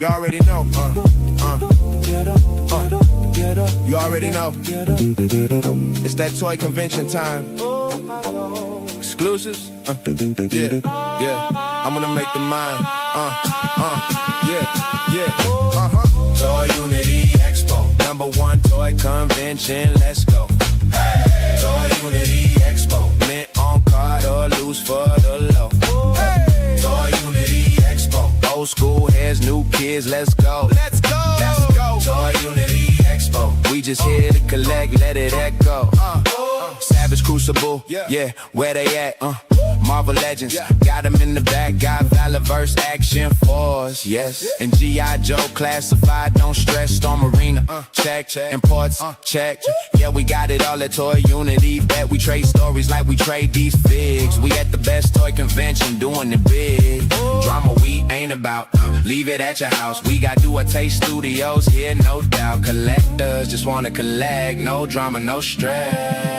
You already know. You already know. It's that toy convention time. Exclusives? Yeah. I'm gonna make them mine. Toy Unity Expo. #1 toy convention. Let's go. Hey. Toy Unity Expo. Mint on card or loose for the low. Hey. Toy Unity Expo. Old school heads, new kids. Let's go. Let's go. Let's go. Toy Unity Expo. We just here to collect, let it echo. Savage Crucible, yeah, where they at? Marvel Legends, got them in the back, got Valaverse Action Force, yes. And G.I. Joe classified, don't stress, Storm Arena, check. Imports, check. Yeah, we got it all at Toy Unity. Bet we trade stories like we trade these figs. We at the best toy convention, doing it big. Drama we ain't about, leave it at your house. We got Do a Taste Studios here, no doubt. Collectors just wanna collect, no drama, no stress.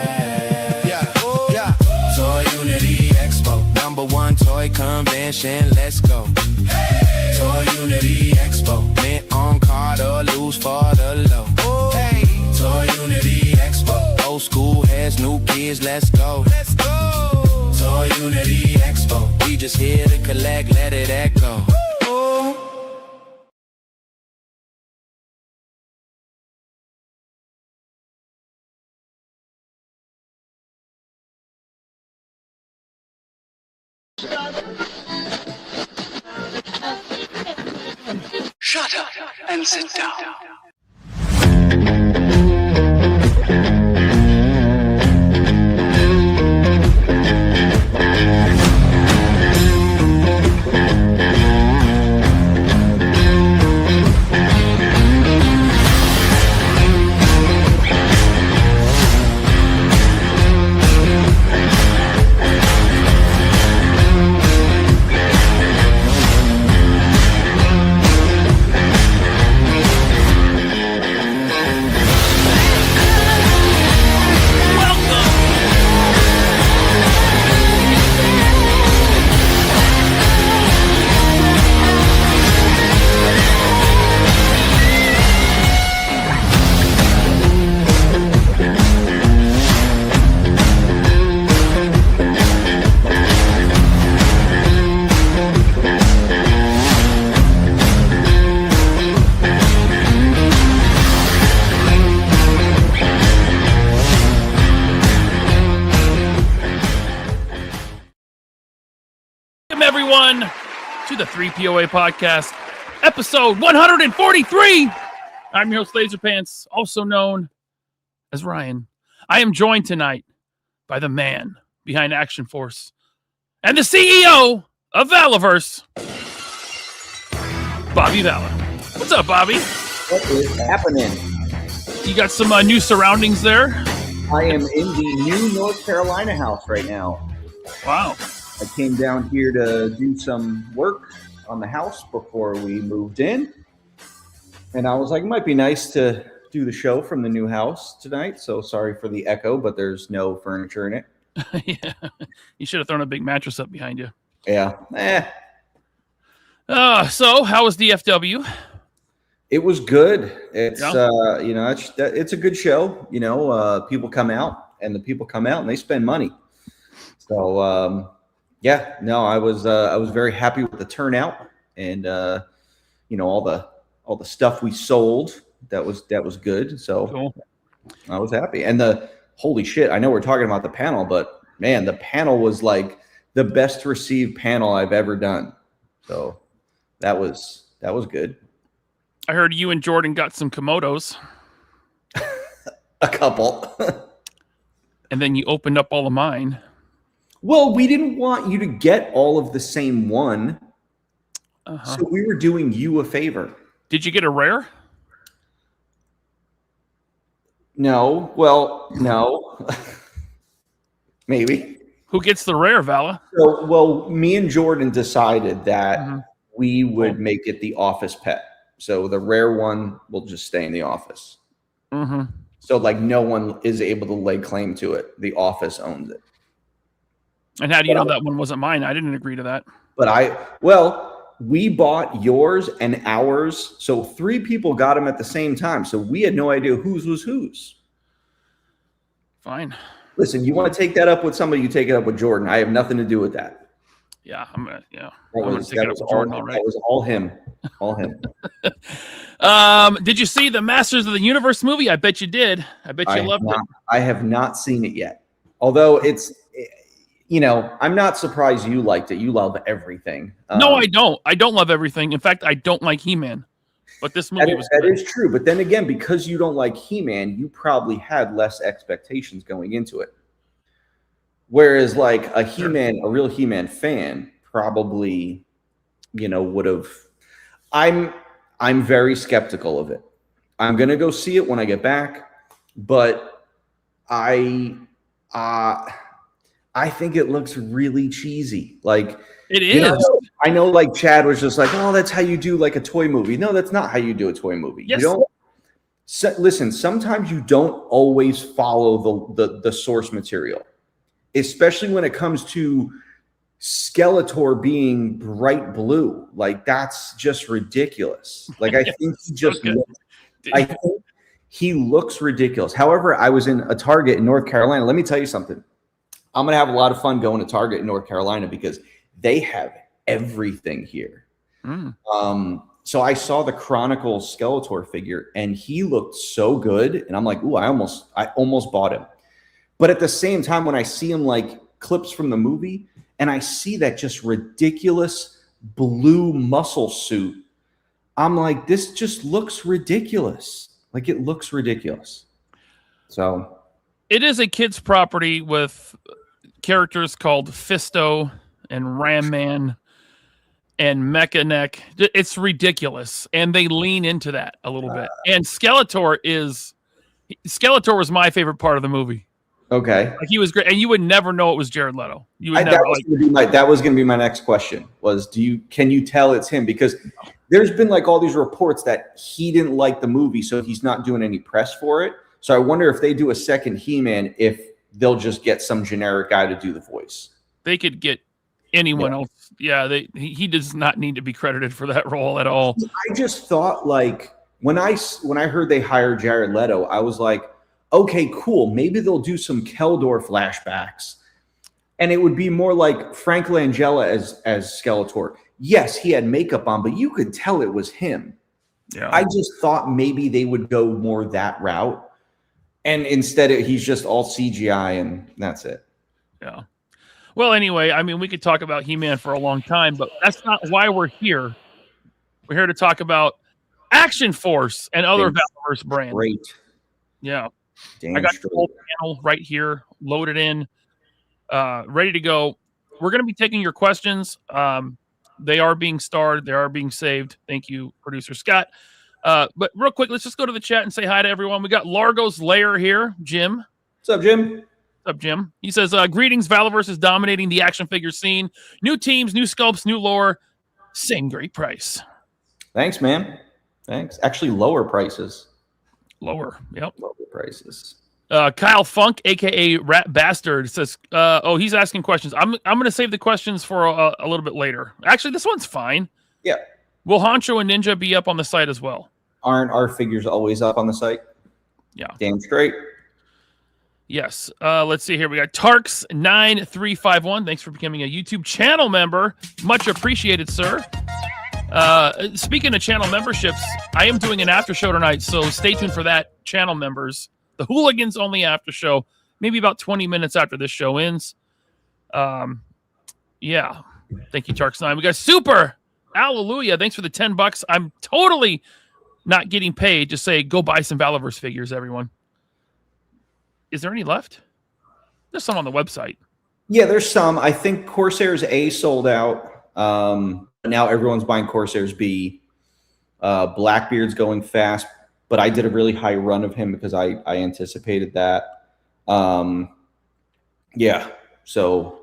Toy Unity Expo, #1 toy convention, let's go. Hey. Toy Unity Expo, mint on card or loose for the low. Hey. Toy Unity Expo, old school heads, new kids, let's go. Let's go. Toy Unity Expo, we just here to collect, let it echo. Shut up and sit down. Everyone to the 3POA podcast, episode 143. I'm your host, LaserPants, also known as Ryan. I am joined tonight by the man behind Action Force and the CEO of Valaverse, Bobby Vala. What's up, Bobby? What is happening? You got some new surroundings there? I am in the new North Carolina house right now. Wow. I came down here to do some work on the house before we moved in. And I was like, it might be nice to do the show from the new house tonight. So sorry for the echo, but there's no furniture in it. Yeah. You should have thrown a big mattress up behind you. Yeah. So how was DFW? It was good. It's, it's a good show. People come out and they spend money. So, I was very happy with the turnout and, all the stuff we sold. That was good. So cool. I was happy. And holy shit, I know we're talking about the panel, but man, the panel was like the best received panel I've ever done. So that was good. I heard you and Jordan got some Komodos. A couple. And then you opened up all of mine. Well, we didn't want you to get all of the same one. Uh-huh. So we were doing you a favor. Did you get a rare? No. Well, no. Maybe. Who gets the rare, Vala? So, me and Jordan decided that we would make it the office pet. So the rare one will just stay in the office. Mm-hmm. So no one is able to lay claim to it. The office owns it. And how do you know that one wasn't mine? I didn't agree to that. But we bought yours and ours. So 3 people got them at the same time. So we had no idea whose was whose. Fine. Listen, you want to take that up with somebody, you take it up with Jordan. I have nothing to do with that. Yeah, I'm gonna take That it up with Jordan. All right. That was all him. All him. Did you see the Masters of the Universe movie? I bet you did. I bet you loved it. I have not seen it yet. Although it's, I'm not surprised you liked it. You love everything. No, I don't. I don't love everything. In fact, I don't like He-Man. But this movie was good. That is true. But then again, because you don't like He-Man, you probably had less expectations going into it. Whereas like a real He-Man fan probably, would have. I'm very skeptical of it. I'm gonna go see it when I get back, but I think it looks really cheesy. Like it is. I know like Chad was just like, oh, that's how you do like a toy movie. No, that's not how you do a toy movie. Yes. You don't listen, sometimes you don't always follow the source material, especially when it comes to Skeletor being bright blue. Like that's just ridiculous. Like I think he looks ridiculous. However, I was in a Target in North Carolina. Let me tell you something. I'm going to have a lot of fun going to Target in North Carolina because they have everything here. So I saw the Chronicle Skeletor figure and he looked so good. And I'm like, ooh, I almost bought him. But at the same time, when I see him like clips from the movie and I see that just ridiculous blue muscle suit, I'm like, this just looks ridiculous. Like it looks ridiculous. So it is a kid's property with characters called Fisto and Ram Man and Mecha Neck. It's ridiculous. And they lean into that a little bit. And Skeletor was my favorite part of the movie. Okay. Like he was great. And you would never know it was Jared Leto. You would that was going to be my next question was, can you tell it's him? Because there's been like all these reports that he didn't like the movie, so he's not doing any press for it. So I wonder if they do a second He-Man, if they'll just get some generic guy to do the voice. They could get anyone else. Yeah, he does not need to be credited for that role at all. I just thought like when I heard they hired Jared Leto, I was like, okay, cool. Maybe they'll do some Keldor flashbacks. And it would be more like Frank Langella as Skeletor. Yes, he had makeup on, but you could tell it was him. Yeah. I just thought maybe they would go more that route. And instead, he's just all CGI, and that's it. Yeah. Well, anyway, I mean, we could talk about He-Man for a long time, but that's not why we're here. We're here to talk about Action Force and other Valaverse brands. Great. Yeah. I got the whole panel right here, loaded in, ready to go. We're going to be taking your questions. They are being starred. They are being saved. Thank you, producer Scott. But real quick, let's just go to the chat and say hi to everyone. We got Largo's Lair here, Jim. What's up, Jim? What's up, Jim? He says, greetings, Valaverse is dominating the action figure scene. New teams, new sculpts, new lore. Same great price. Thanks, man. Thanks. Actually, lower prices. Lower, yep. Lower prices. Kyle Funk, a.k.a. Rat Bastard, says, he's asking questions. I'm going to save the questions for a little bit later. Actually, this one's fine. Yeah. Will Honcho and Ninja be up on the site as well? Aren't our figures always up on the site? Yeah. Damn straight. Yes. Let's see here. We got Tarks9351. Thanks for becoming a YouTube channel member. Much appreciated, sir. Speaking of channel memberships, I am doing an after show tonight, so stay tuned for that, channel members. The Hooligans only after show, maybe about 20 minutes after this show ends. Yeah. Thank you, Tarks9. We got Super. Hallelujah. Thanks for the $10. I'm totally not getting paid. Just say, go buy some Valaverse figures, everyone. Is there any left? There's some on the website. Yeah, there's some. I think Corsairs A sold out. Now everyone's buying Corsairs B. Blackbeard's going fast, but I did a really high run of him because I anticipated that. Yeah, so,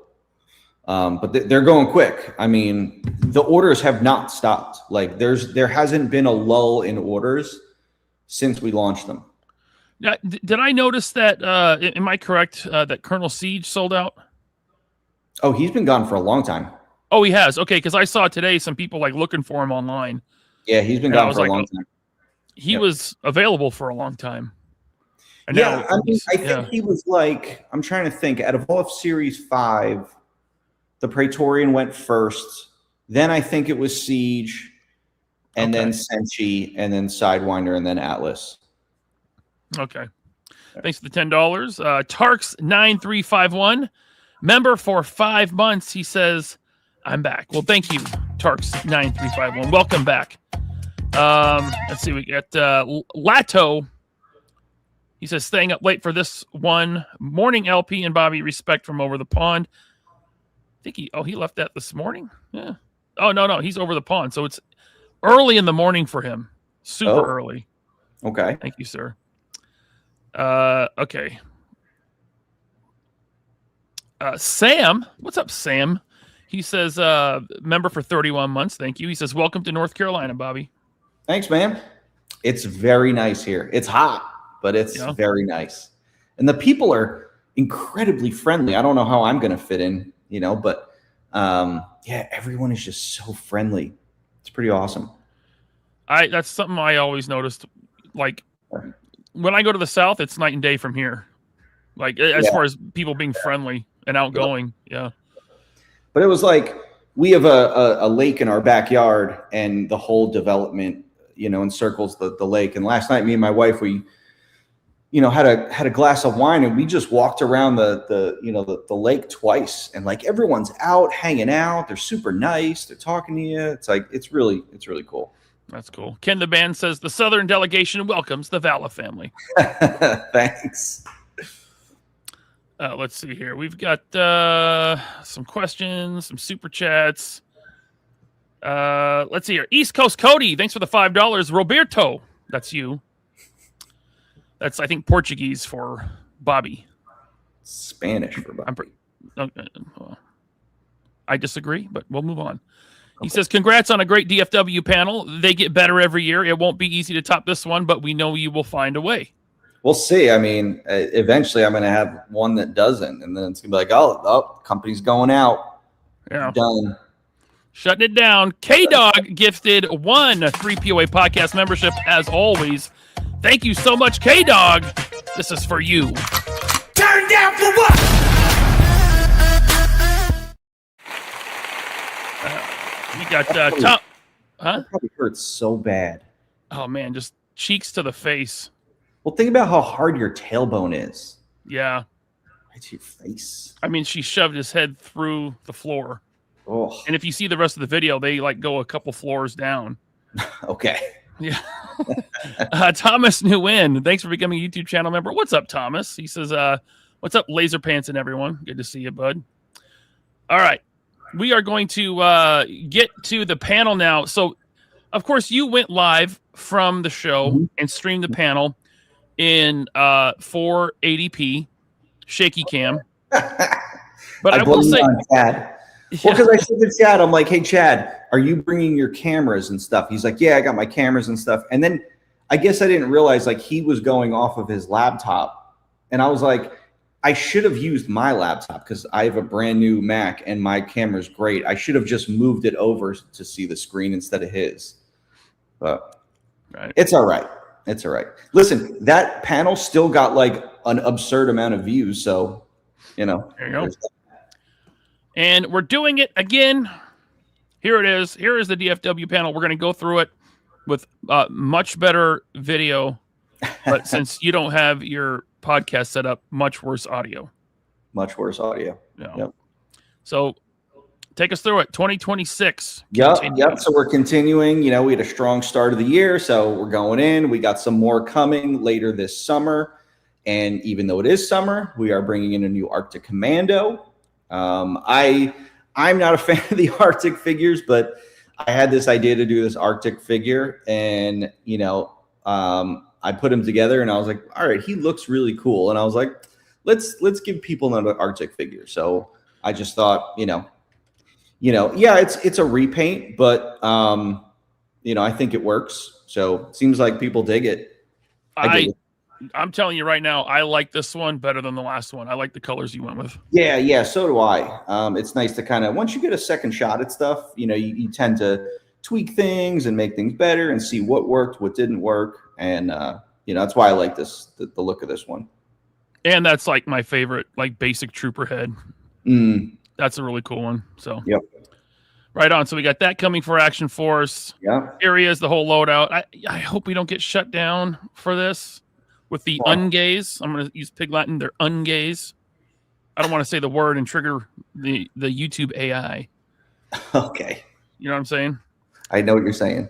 but they're going quick. I mean, the orders have not stopped. Like there hasn't been a lull in orders since we launched them. Now, did I notice that? Am I correct that Colonel Siege sold out? Oh, he's been gone for a long time. Oh, he has. Okay, because I saw today some people like looking for him online. Yeah, he's been gone for a long time. He was available for a long time. And yeah, now I think he was like, I'm trying to think, out of all of Series 5, the Praetorian went first. Then I think it was Siege, and then Senshi, and then Sidewinder, and then Atlas. Okay. Thanks for the $10. Tarks9351, member for 5 months. He says, I'm back. Well, thank you, Tarks9351. Welcome back. Let's see. We got Lato. He says, staying up late for this one. Morning, LP and Bobby. Respect from over the pond. I think he left that this morning. Yeah. Oh, no. He's over the pond. So it's early in the morning for him. Super early. Okay. Thank you, sir. Okay. Sam. What's up, Sam? He says, member for 31 months. Thank you. He says, welcome to North Carolina, Bobby. Thanks, man. It's very nice here. It's hot, but it's very nice. And the people are incredibly friendly. I don't know how I'm going to fit in, but yeah, everyone is just so friendly. It's pretty awesome. That's something I always noticed. Like when I go to the South, it's night and day from here. Like as far as people being friendly and outgoing. Yeah. But it was like, we have a lake in our backyard, and the whole development, encircles the lake. And last night, me and my wife, we, had a glass of wine, and we just walked around the lake twice, and like everyone's out hanging out. They're super nice. They're talking to you. It's like, it's really cool. That's cool. Ken the Band says the Southern delegation welcomes the Vala family. Thanks. Let's see here. We've got some questions, some super chats. Let's see here. East Coast Cody, thanks for the $5. Roberto, that's you. That's, I think, Portuguese for Bobby. Spanish for Bobby. I disagree, but we'll move on. He says, congrats on a great DFW panel. They get better every year. It won't be easy to top this one, but we know you will find a way. We'll see. I mean, eventually I'm going to have one that doesn't, and then it's going to be like, oh, company's going out. Yeah. Done. Shutting it down. K-Dog gifted 1 3POA podcast membership, as always. Thank you so much, K-Dog. This is for you. Turn down for what? We got Tom. Huh? That probably hurts so bad. Oh, man, just cheeks to the face. Well, think about how hard your tailbone is. Yeah. Right to your face. I mean, she shoved his head through the floor. Oh. And if you see the rest of the video, they like go a couple floors down. Okay. Yeah. Thomas Nguyen, thanks for becoming a YouTube channel member. What's up, Thomas? He says, what's up, LaserPants and everyone? Good to see you, bud. All right. We are going to get to the panel now. So, of course, you went live from the show and streamed the panel in 480p shaky cam. But I will say, Chad. Well, because I said to Chad, I'm like, hey, Chad, are you bringing your cameras and stuff? He's like, yeah, I got my cameras and stuff. And then I guess I didn't realize like he was going off of his laptop. And I was like, I should have used my laptop because I have a brand new Mac and my camera's great. I should have just moved it over to see the screen instead of his. But it's all right. It's all right. Listen, that panel still got like an absurd amount of views. So, There you go. And we're doing it again. Here it is. Here is the DFW panel. We're going to go through it with much better video. But since you don't have your podcast set up, much worse audio. Much worse audio. Yeah. Yep. So take us through it. 2026. Yep. So we're continuing. We had a strong start of the year. So we're going in. We got some more coming later this summer. And even though it is summer, we are bringing in a new Arctic Commando. I'm not a fan of the Arctic figures, but I had this idea to do this Arctic figure, and I put him together, and I was like, all right, he looks really cool, and I was like, let's give people another Arctic figure. So I just thought, yeah, it's a repaint, but I think it works. So it seems like people dig it. I dig it. I'm telling you right now, I like this one better than the last one. I like the colors you went with. Yeah, so do I. It's nice to kind of, once you get a second shot at stuff, you tend to tweak things and make things better and see what worked, what didn't work. And, that's why I like this, the look of this one. And that's like my favorite, like basic trooper head. That's a really cool one. So, yep. Right on. So we got that coming for Action Force. Yeah. Areas, the whole loadout. I hope we don't get shut down for this with the ungaze. I'm going to use Pig Latin. They're ungaze. I don't want to say the word and trigger the YouTube AI. Okay. You know what I'm saying? I know what you're saying.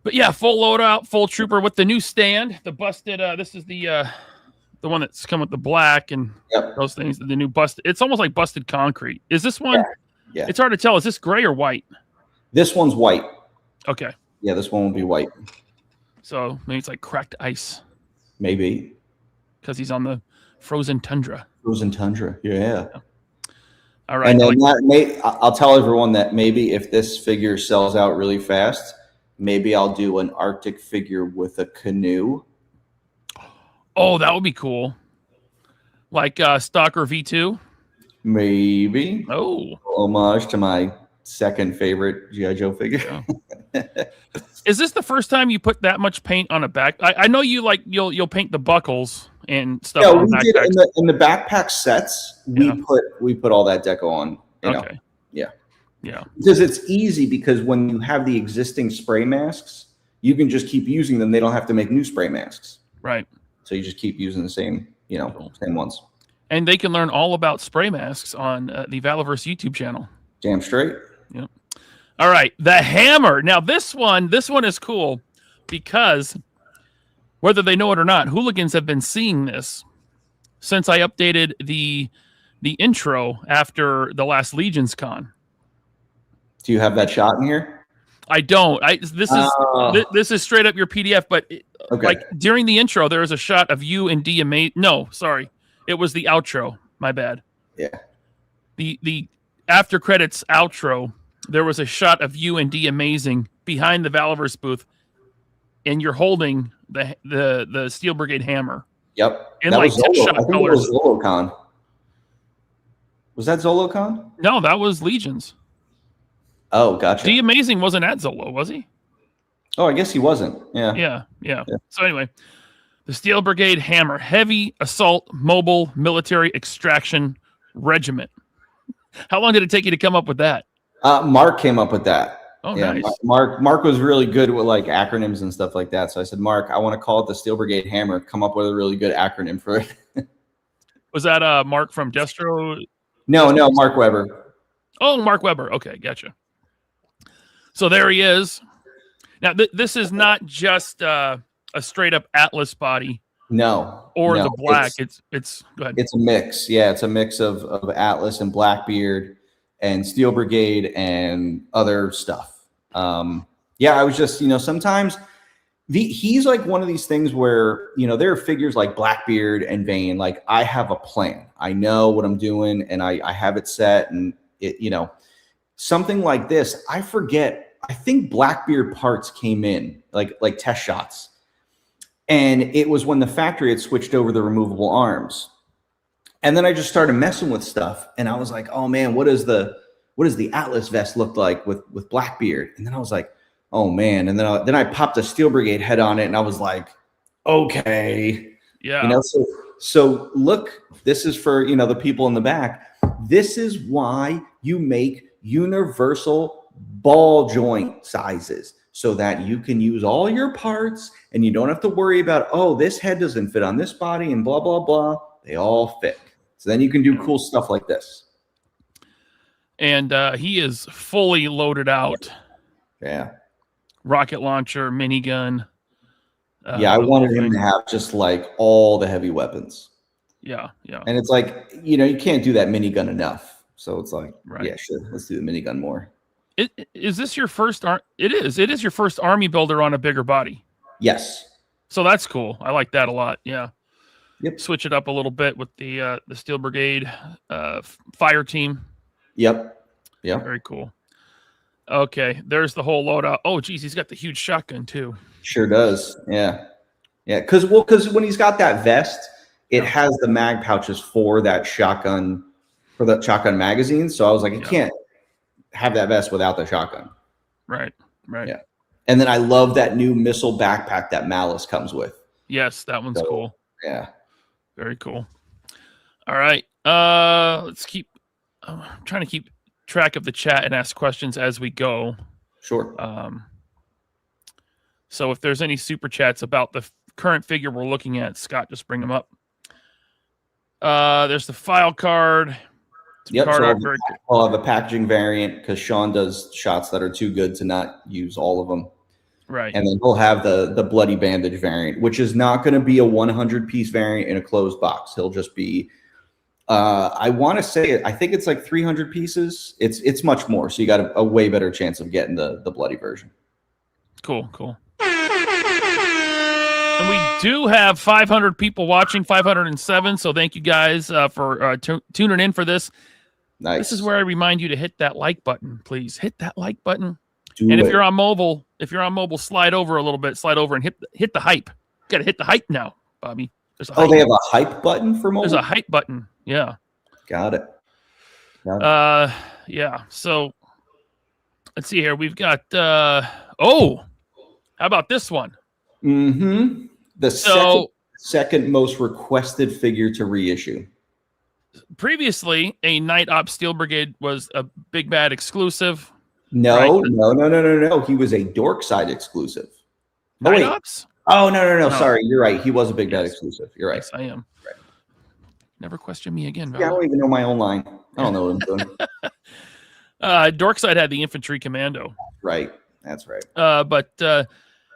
But yeah, full loadout, full trooper with the new stand. The busted. This is the one that's come with the black and those things. The new busted. It's almost like busted concrete. Is this one? Yeah. It's hard to tell. Is this gray or white? This one's white. Okay. Yeah, this one will be white. So maybe it's like cracked ice. Maybe. Because he's on the frozen tundra. Frozen tundra. Yeah. All right. And then I'll tell everyone that maybe if this figure sells out really fast, maybe I'll do an Arctic figure with a canoe. Oh, that would be cool. Like Stalker V2? Maybe. Oh. Homage to my second favorite G.I. Joe figure. Yeah. Is this the first time you put that much paint on a back? I know you'll paint the buckles and stuff. Yeah, on we did in the backpack sets. We put all that deco on. Okay. Yeah. Yeah. Because it's easy, because when you have the existing spray masks, you can just keep using them. They don't have to make new spray masks. Right. So you just keep using the same ones. And they can learn all about spray masks on the Valaverse YouTube channel. Damn straight. Yep. All right, the hammer. Now this one is cool because whether they know it or not, hooligans have been seeing this since I updated the intro after the last Legions Con. Do you have that shot in here? I don't. This is straight up your PDF, but like during the intro, there was a shot of you and D. No, sorry, it was the outro. My bad. Yeah. The after credits outro, there was a shot of you and D Amazing behind the Valaverse booth, and you're holding the Steel Brigade hammer. Yep. In like shot colors. It was ZoloCon. Was that ZoloCon? No, that was Legions. Oh, gotcha. D Amazing wasn't at Zolo, was he? Oh, I guess he wasn't. Yeah. Yeah. So anyway, the Steel Brigade hammer, heavy assault mobile military extraction regiment. How long did it take you to come up with that? Mark came up with that. Oh, yeah, nice. Mark was really good with like acronyms and stuff like that. So I said, Mark, I want to call it the Steel Brigade Hammer. Come up with a really good acronym for it. Was that Mark from Destro? No, Mark Weber. Oh, Mark Weber. Okay, gotcha. So there he is. Now, this is not just a straight up Atlas body. No. The black. It's go ahead. It's a mix. Yeah, it's a mix of Atlas and Blackbeard and Steel Brigade and other stuff. I was just, sometimes he's like one of these things where, there are figures like Blackbeard and Vane. Like I have a plan. I know what I'm doing and I have it set, and something like this, I forget. I think Blackbeard parts came in like test shots. And it was when the factory had switched over the removable arms. And then I just started messing with stuff. And I was like, oh man, what does the Atlas vest look like with Blackbeard? And then I was like, oh man. And then I popped a Steel Brigade head on it, and I was like, okay. Yeah. So look, this is for, the people in the back. This is why you make universal ball joint sizes, so that you can use all your parts and you don't have to worry about, oh, this head doesn't fit on this body and blah, blah, blah. They all fit. So then you can do cool stuff like this. And he is fully loaded out. Yeah. Rocket launcher, minigun. I wanted him to have just like all the heavy weapons. Yeah. And it's like, you can't do that minigun enough. So it's like, right. Yeah, sure. Let's do the minigun more. Is this your first? It is your first army builder on a bigger body. Yes. So that's cool. I like that a lot. Yeah. Yep. Switch it up a little bit with the Steel Brigade fire team. Yep. Yeah. Very cool. Okay, there's the whole loadout. Oh, geez, he's got the huge shotgun too. Sure does. Yeah. Yeah, because when he's got that vest, it has the mag pouches for that shotgun magazine. So I was like, you can't have that vest without the shotgun. Right. Yeah. And then I love that new missile backpack that Malice comes with. Yes, that one's cool. Yeah. Very cool. All right. Let's keep I'm trying to keep track of the chat and ask questions as we go. Sure. So if there's any super chats about the current figure we're looking at, Scott, just bring them up. There's the file card. Yep. So I'll have a packaging variant because Sean does shots that are too good to not use all of them. Right. And then we'll have the bloody bandage variant, which is not going to be a 100-piece variant in a closed box. He'll just be, I want to say, I think it's like 300 pieces. It's much more. So you got a way better chance of getting the bloody version. Cool. And we do have 500 people watching, 507. So thank you guys for tuning in for this. Nice. This is where I remind you to hit that like button, please. Hit that like button. If you're on mobile, slide over a little bit, and hit the hype. You got to hit the hype now, Bobby. There's a hype. They have a hype button for mobile? There's a hype button. Yeah. Got it. Yeah. So let's see here. We've got, how about this one? Mm-hmm. The second most requested figure to reissue. Previously, a Night Ops Steel Brigade was a Big Bad exclusive. No. He was a Dork Side exclusive. Night Ops? Oh, no. Sorry, you're right. He was a Big Bad exclusive. You're right. Yes, I am. Right. Never question me again, Val. Yeah, I don't even know my own line. I don't know what I'm doing. Dork Side had the Infantry Commando. Right. That's right. But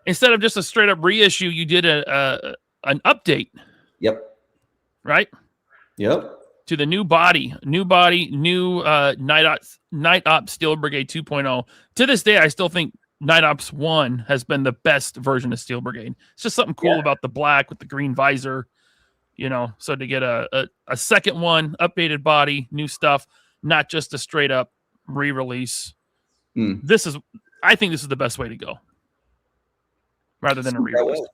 instead of just a straight up reissue, you did an update. Yep. Right? Yep. To the new body, new Night Ops Steel Brigade 2.0. To this day, I still think Night Ops 1 has been the best version of Steel Brigade. It's just something cool about the black with the green visor, so to get a second one, updated body, new stuff, not just a straight up re-release. I think this is the best way to go rather than a re-release.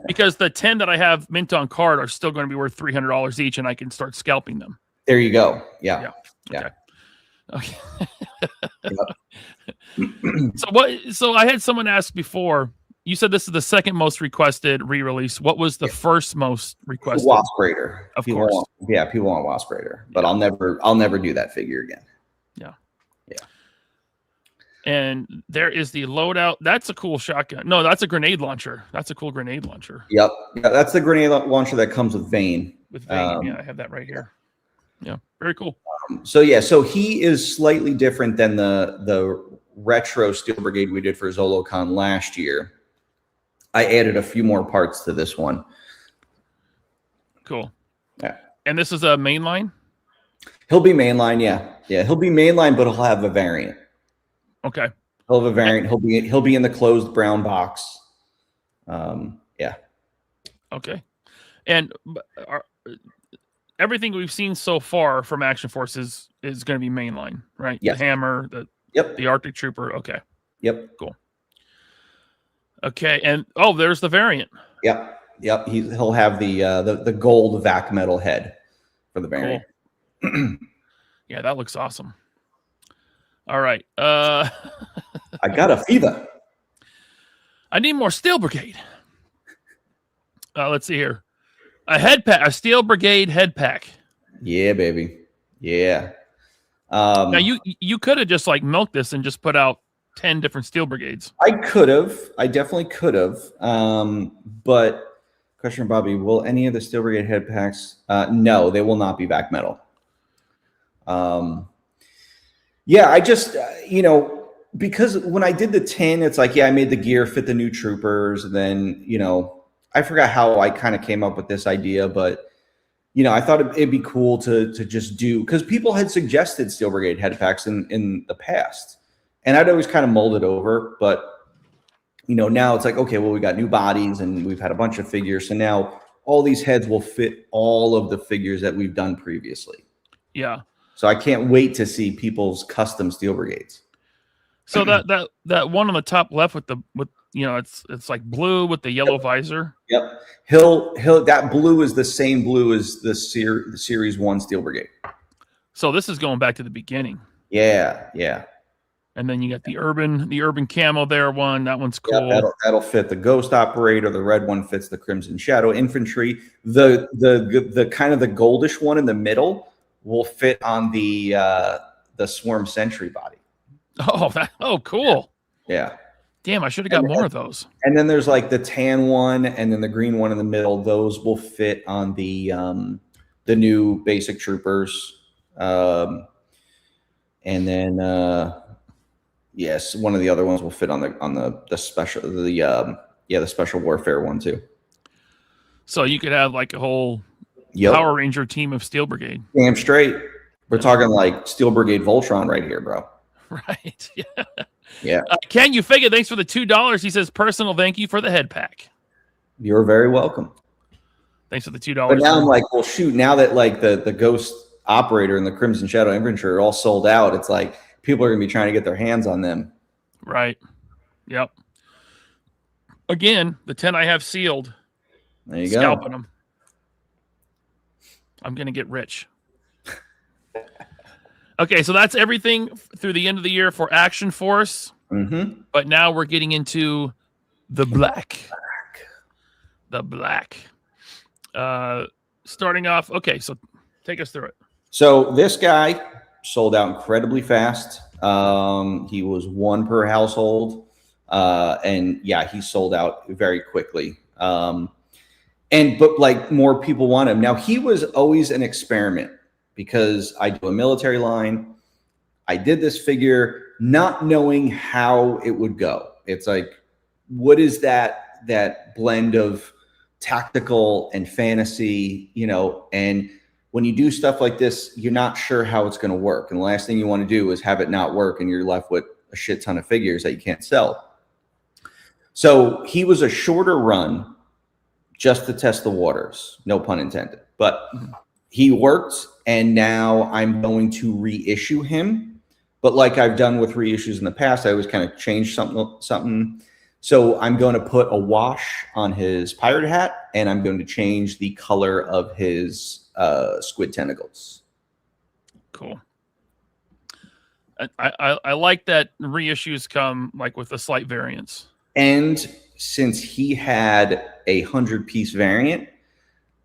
Because the 10 that I have mint on card are still going to be worth $300 each, and I can start scalping them. There you go. Yeah. Okay. So I had someone ask before. You said this is the second most requested re-release. What was the first most requested? Wasp Raider. Of course. People want Wasp Raider, but I'll never do that figure again. Yeah. And there is the loadout. That's a cool shotgun. No, that's a grenade launcher. That's a cool grenade launcher. Yep. Yeah, that's the grenade launcher that comes with Vane. With Vane, I have that right here. Yeah, very cool. So he is slightly different than the retro Steel Brigade we did for ZoloCon last year. I added a few more parts to this one. Cool. Yeah. And this is a mainline? He'll be mainline, yeah. Yeah, he'll be mainline, but he'll have a variant. Okay. He'll have a variant. He'll be in the closed brown box. Yeah. Okay. And everything we've seen so far from Action Force is going to be mainline, right? Yes. The Hammer, the Arctic Trooper. Okay. Yep. Cool. Okay, and there's the variant. Yep. He'll have the gold vac metal head for the variant. Cool. Yeah, that looks awesome. All right. I got a fever. I need more Steel Brigade. Let's see here. A Steel Brigade head pack. Yeah, baby. Yeah. Now you could have just milked this and just put out 10 different Steel Brigades. I could have. I definitely could have. But question, Bobby, will any of the Steel Brigade head packs? No, they will not be back metal. Yeah, I just, because when I did the 10, it's I made the gear fit the new troopers. And then, I forgot how I kind of came up with this idea, but, I thought it'd be cool to just do, because people had suggested Steel Brigade head packs in the past. And I'd always kind of mold it over. But, now it's okay, well, we got new bodies and we've had a bunch of figures. So now all these heads will fit all of the figures that we've done previously. Yeah. So I can't wait to see people's custom Steel Brigades. So that one on the top left with it's like blue with the yellow visor. Yep. He'll that blue is the same blue as the Series 1 Steel Brigade. So this is going back to the beginning. Yeah, yeah. And then you got the urban camo there one. That one's cool. Yeah, that'll fit the Ghost Operator. The red one fits the Crimson Shadow Infantry. The kind of the goldish one in the middle will fit on the Swarm Sentry body. Oh, cool. Yeah. Damn, I should have got more of those. And then there's like the tan one and then the green one in the middle. Those will fit on the new Basic Troopers. And then yes, one of the other ones will fit on the special warfare one too. So you could have like a whole Power Ranger team of Steel Brigade. Damn straight. We're talking like Steel Brigade Voltron right here, bro. Right. Yeah. Yeah. Can you figure? Thanks for the $2. He says personal thank you for the head pack. You're very welcome. Thanks for the $2. But now I'm like, well, shoot. Now that like the Ghost Operator and the Crimson Shadow Infantry are all sold out, it's like people are gonna be trying to get their hands on them. Right. Yep. Again, the 10 I have sealed. There you scalping go. Them. I'm gonna get rich. Okay, so that's everything through the end of the year for Action Force. Mm-hmm. But now we're getting into the black. The black. Starting off, okay, so take us through it. So this guy sold out incredibly fast. He was one per household. And yeah, he sold out very quickly. But like more people want him. Now he was always an experiment because I do a military line. I did this figure not knowing how it would go. It's like, what is that blend of tactical and fantasy, and when you do stuff like this, you're not sure how it's going to work. And the last thing you want to do is have it not work and you're left with a shit ton of figures that you can't sell. So he was a shorter run just to test the waters, no pun intended, but he worked. And now I'm going to reissue him. But like I've done with reissues in the past, I always kind of change something. So I'm going to put a wash on his pirate hat, and I'm going to change the color of his squid tentacles. Cool. I like that reissues come like with a slight variance. And since he had a 100-piece variant,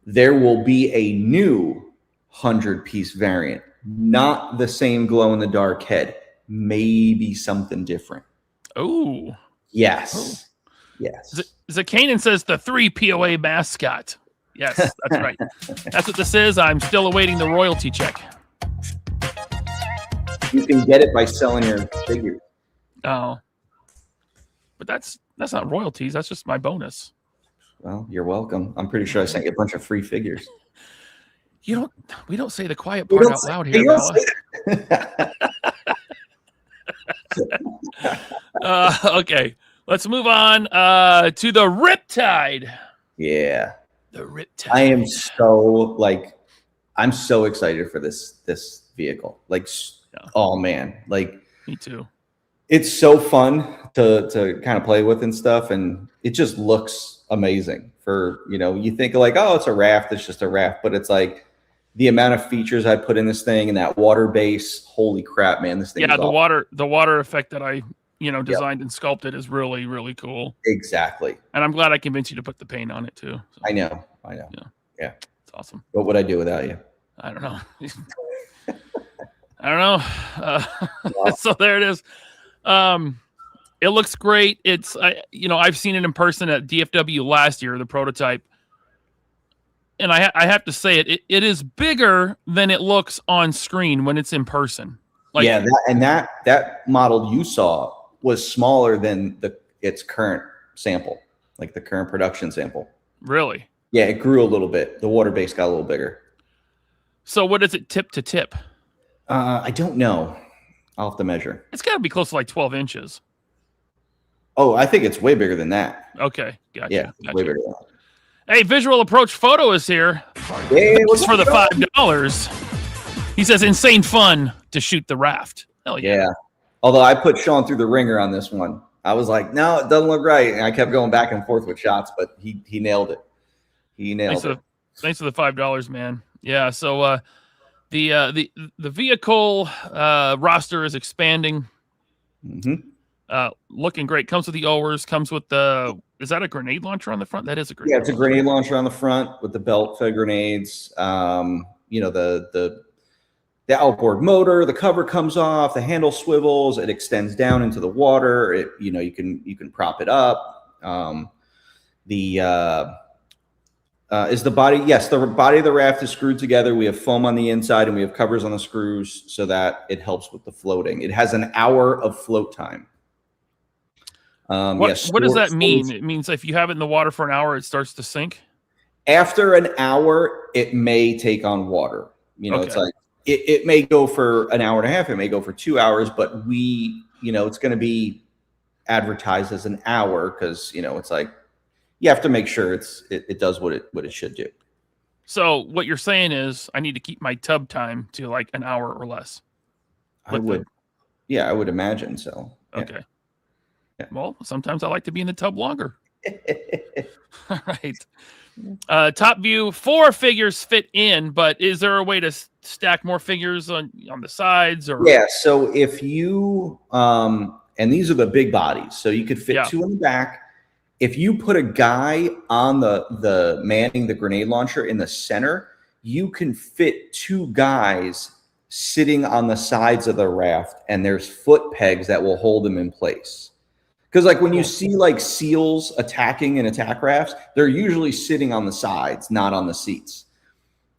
there will be a new 100-piece variant, not the same glow-in-the-dark head, maybe something different. Oh, yes, yes. Zakanan says the 3 POA mascot. Yes, that's right. That's what this is. I'm still awaiting the royalty check. You can get it by selling your figures. Oh, but that's not royalties. That's just my bonus. Well, you're welcome. I'm pretty sure I sent you a bunch of free figures. We don't say the quiet part out loud here. Okay, let's move on to the Riptide. Yeah, the Riptide. I'm so excited for this vehicle. Like, yeah. Oh man, like me too. It's so fun to kind of play with and stuff, and it just looks amazing. For you think like, oh, it's a raft. It's just a raft, but it's like. The amount of features I put in this thing and that water base, holy crap, man! This thing. Yeah, the water effect that I designed and sculpted is really, really cool. Exactly. And I'm glad I convinced you to put the paint on it too. So. I know. Yeah, it's awesome. What would I do without you? I don't know. Wow. So there it is. It looks great. It's I've seen it in person at DFW last year, the prototype. And I have to say it is bigger than it looks on screen when it's in person. Like, yeah, that model you saw was smaller than its current sample, like the current production sample. Really? Yeah, it grew a little bit. The water base got a little bigger. So what is it tip to tip? I don't know. I'll have to measure. It's got to be close to like 12 inches. Oh, I think it's way bigger than that. Okay, gotcha. Yeah, gotcha. Way bigger than that. Hey, Visual Approach Photo is here. Hey, what's for the $5. He says, insane fun to shoot the raft. Hell yeah. Yeah. Although I put Sean through the ringer on this one. I was like, no, it doesn't look right. And I kept going back and forth with shots, but he nailed it. He nailed it. Thanks for the $5, man. Yeah. So the vehicle roster is expanding. Looking great. Comes with the Owers. Comes with the. Is that a grenade launcher on the front? That is a grenade. Yeah, it's a grenade launcher on the front with the belt fed grenades. You know, the outboard motor. The cover comes off. The handle swivels. It extends down into the water. It, you know, you can prop it up. Is the body? Yes, the body of the raft is screwed together. We have foam on the inside and we have covers on the screws so that it helps with the floating. It has an hour of float time. What does that mean? It means if you have it in the water for an hour, it starts to sink? After an hour, it may take on water. You know, It's like it may go for an hour and a half. It may go for 2 hours, but it's going to be advertised as an hour because, it's like, you have to make sure it does what it should do. So what you're saying is I need to keep my tub time to like an hour or less. I would imagine so. Yeah. Okay. Yeah. Well, sometimes I like to be in the tub longer. All right. Top view, 4 figures fit in, but is there a way to stack more figures on the sides? Or yeah. So if you and these are the big bodies, so you could fit 2 in the back. If you put a guy on the manning the grenade launcher in the center, you can fit 2 guys sitting on the sides of the raft, and there's foot pegs that will hold them in place. Because like when you see like SEALs attacking in attack rafts, they're usually sitting on the sides, not on the seats.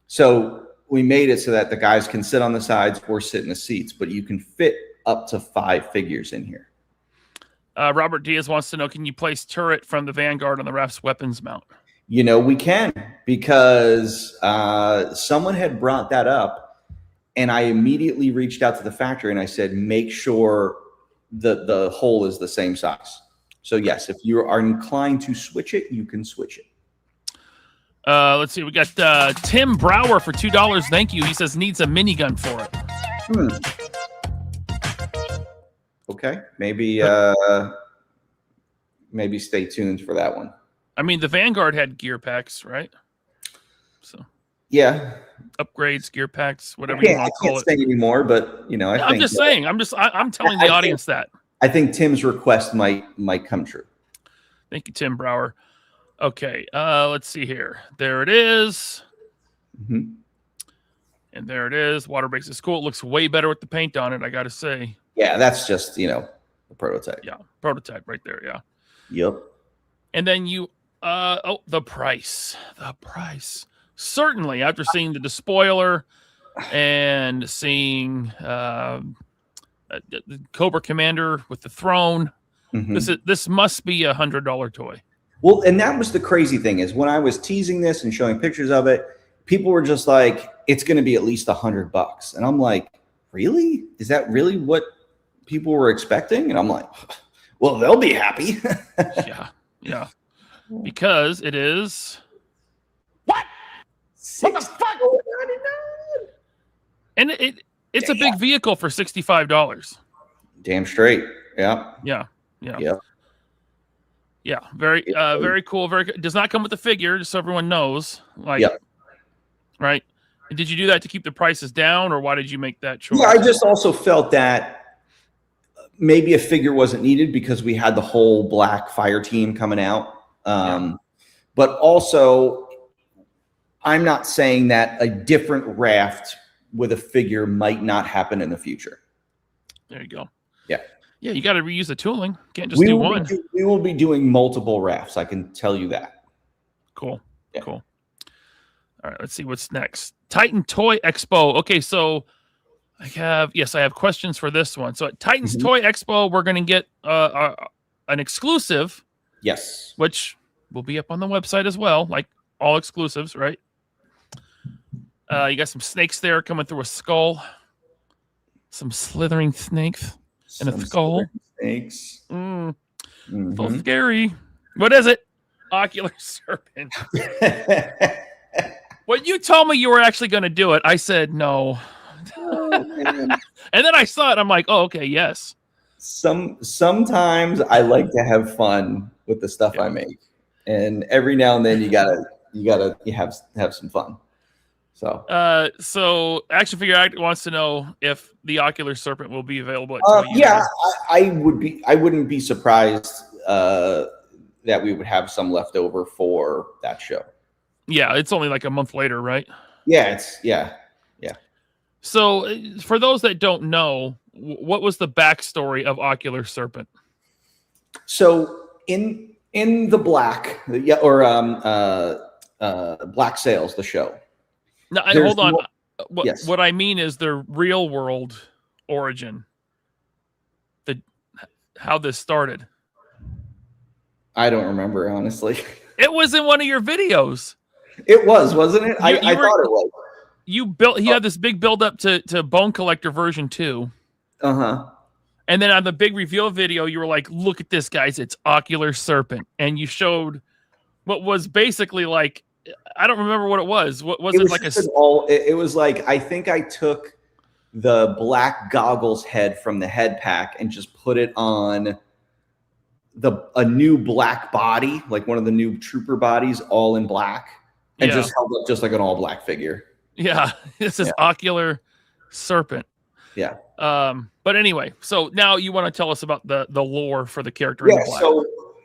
So we made it so that the guys can sit on the sides or sit in the seats, but you can fit up to 5 figures in here. Robert Diaz wants to know, can you place turret from the Vanguard on the raft's weapons mount? We can, because someone had brought that up, and I immediately reached out to the factory and I said, make sure the hole is the same size. So yes, if you are inclined to switch it, you can switch it. Let's see. We got Tim Brower for $2. Thank you. He says needs a minigun for it. Okay, maybe stay tuned for that one. I mean, the Vanguard had gear packs, right? So yeah, upgrades, gear packs, whatever you want to call it. I can't say anymore, but I'm just saying. I'm telling the audience that. I think Tim's request might come true. Thank you, Tim Brower. Okay, let's see here. There it is. Mm-hmm. And there it is. Water brakes is cool. It looks way better with the paint on it, I got to say. Yeah, that's just, the prototype. Yeah, prototype right there, yeah. Yep. And then the price. The price. Certainly, after seeing the despoiler and seeing the Cobra Commander with the throne, this must be $100 toy. Well, and that was the crazy thing is when I was teasing this and showing pictures of it, people were just like, it's going to be at least $100. And I'm like, really? Is that really what people were expecting? And I'm like, well, they'll be happy. Yeah. Because it is what the fuck? And it's a big vehicle for $65. Damn straight. Yeah. Yeah. Very cool. Very good. Does not come with the figure, just so everyone knows. Right. Did you do that to keep the prices down, or why did you make that choice? Yeah, I just also felt that maybe a figure wasn't needed because we had the whole black fire team coming out. But also, I'm not saying that a different raft with a figure might not happen in the future. There you go. Yeah. Yeah, you got to reuse the tooling. Can't just do one. We will be doing multiple rafts. I can tell you that. Cool. Yeah. Cool. All right, let's see what's next. Titan Toy Expo. Okay, so I have questions for this one. So at Titan's Toy Expo, we're going to get an exclusive. Yes. Which will be up on the website as well, like all exclusives, right? You got some snakes there coming through a skull. Some slithering snakes and a skull. Snakes. So scary. What is it? Ocular serpent. When you told me you were actually going to do it, I said no. And then I saw it. I'm like, oh, okay, yes. Sometimes I like to have fun with the stuff I make, and every now and then you gotta have some fun. So Action Figure Act wants to know if the Ocular Serpent will be available at Toy yeah, I wouldn't be surprised that we would have some left over for that show. Yeah, it's only like a month later, right? Yeah, So for those that don't know, what was the backstory of Ocular Serpent? So in the Black, Black Sails, the show. No, hold on. Yes. What I mean is the real world origin, how this started. I don't remember, honestly. It was in one of your videos. It was, wasn't it? I thought it was. He had this big build up to Bone Collector version 2. And then on the big reveal video, you were like, "Look at this, guys! It's Ocular Serpent," and you showed what was basically like. I don't remember what it was. What was it like? It was like, I think I took the black goggles head from the head pack and just put it on a new black body, like one of the new trooper bodies, all in black, and just held up just like an all black figure. Yeah, this is Ocular Serpent. Yeah. But anyway, so now you want to tell us about the lore for the character in the Black. So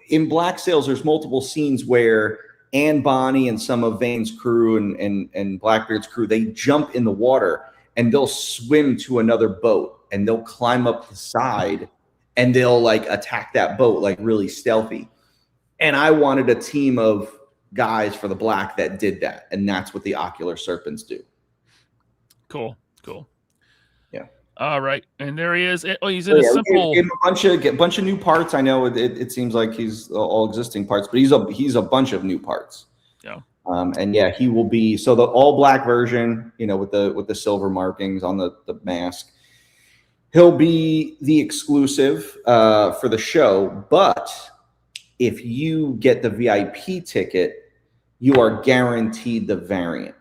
in Black Sails, there's multiple scenes where Anne Bonny and some of Vane's crew and Blackbeard's crew, they jump in the water and they'll swim to another boat and they'll climb up the side and they'll like attack that boat like really stealthy. And I wanted a team of guys for the Black that did that, and that's what the Ocular Serpents do. Cool. Yeah. All right, and there he is. Oh, he's in a simple. Gave him a bunch of new parts. I know it seems like he's all existing parts, but he's a bunch of new parts. Yeah. And yeah, he will be the all black version, with the silver markings on the mask. He'll be the exclusive for the show, but if you get the VIP ticket, you are guaranteed the variant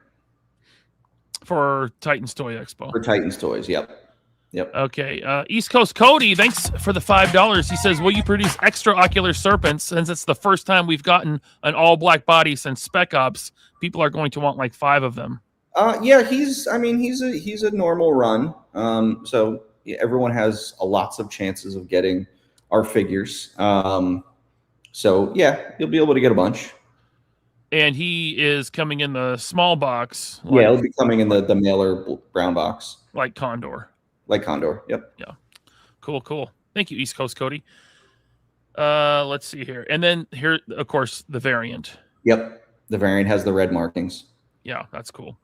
for Titans Toy Expo. For Titans Toys, yep. Okay, East Coast Cody, thanks for the $5. He says, "Will you produce extra Ocular Serpents since it's the first time we've gotten an all black body since Spec Ops? People are going to want like 5 of them." Yeah, he's a normal run. So yeah, everyone has lots of chances of getting our figures. So yeah, you'll be able to get a bunch. And he is coming in the small box. Yeah, he'll be coming in the mailer brown box. Like Condor. Yep. Yeah. Cool. Thank you, East Coast Cody. Let's see here. And then here, of course, the variant. Yep. The variant has the red markings. Yeah, that's cool.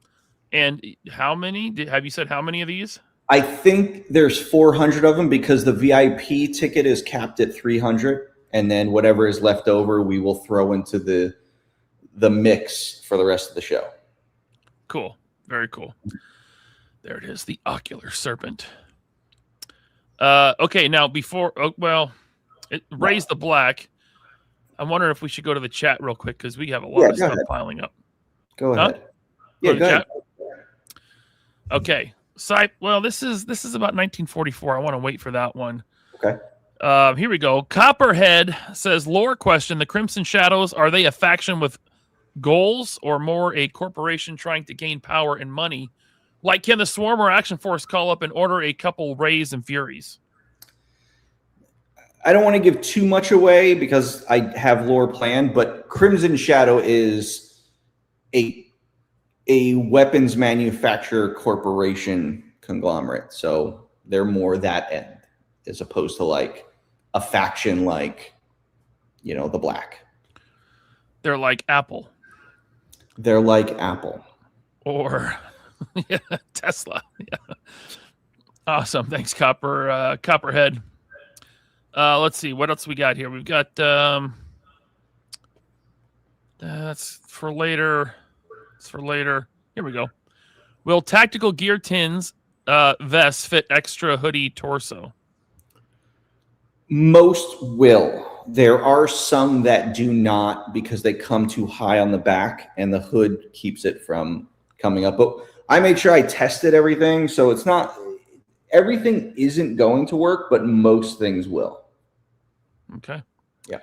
And how many? Have you said how many of these? I think there's 400 of them because the VIP ticket is capped at 300. And then whatever is left over, we will throw into the mix for the rest of the show. Cool. Very cool. There it is, the Ocular Serpent. Okay, now raise the black. I'm wondering if we should go to the chat real quick because we have a lot of stuff piling up. Go ahead. Yeah, go ahead. Okay. This is about 1944. I want to wait for that one. Okay. Here we go. Copperhead says, lore question, the Crimson Shadows, are they a faction with goals or more a corporation trying to gain power and money? Like, can the Swarm or Action Force call up and order a couple Rays and Furies? I don't want to give too much away because I have lore planned, but Crimson Shadow is a weapons manufacturer corporation conglomerate. So they're more that end as opposed to like a faction like, the Black. They're like Apple. Or Tesla. Yeah. Awesome. Thanks, Copperhead. Let's see what else we got here. We've got that's for later. It's for later. Here we go. Will tactical gear tins vests fit extra hoodie torso? Most will. There are some that do not because they come too high on the back and the hood keeps it from coming up. But I made sure I tested everything, so it's not everything isn't going to work, but most things will. Okay. Yeah.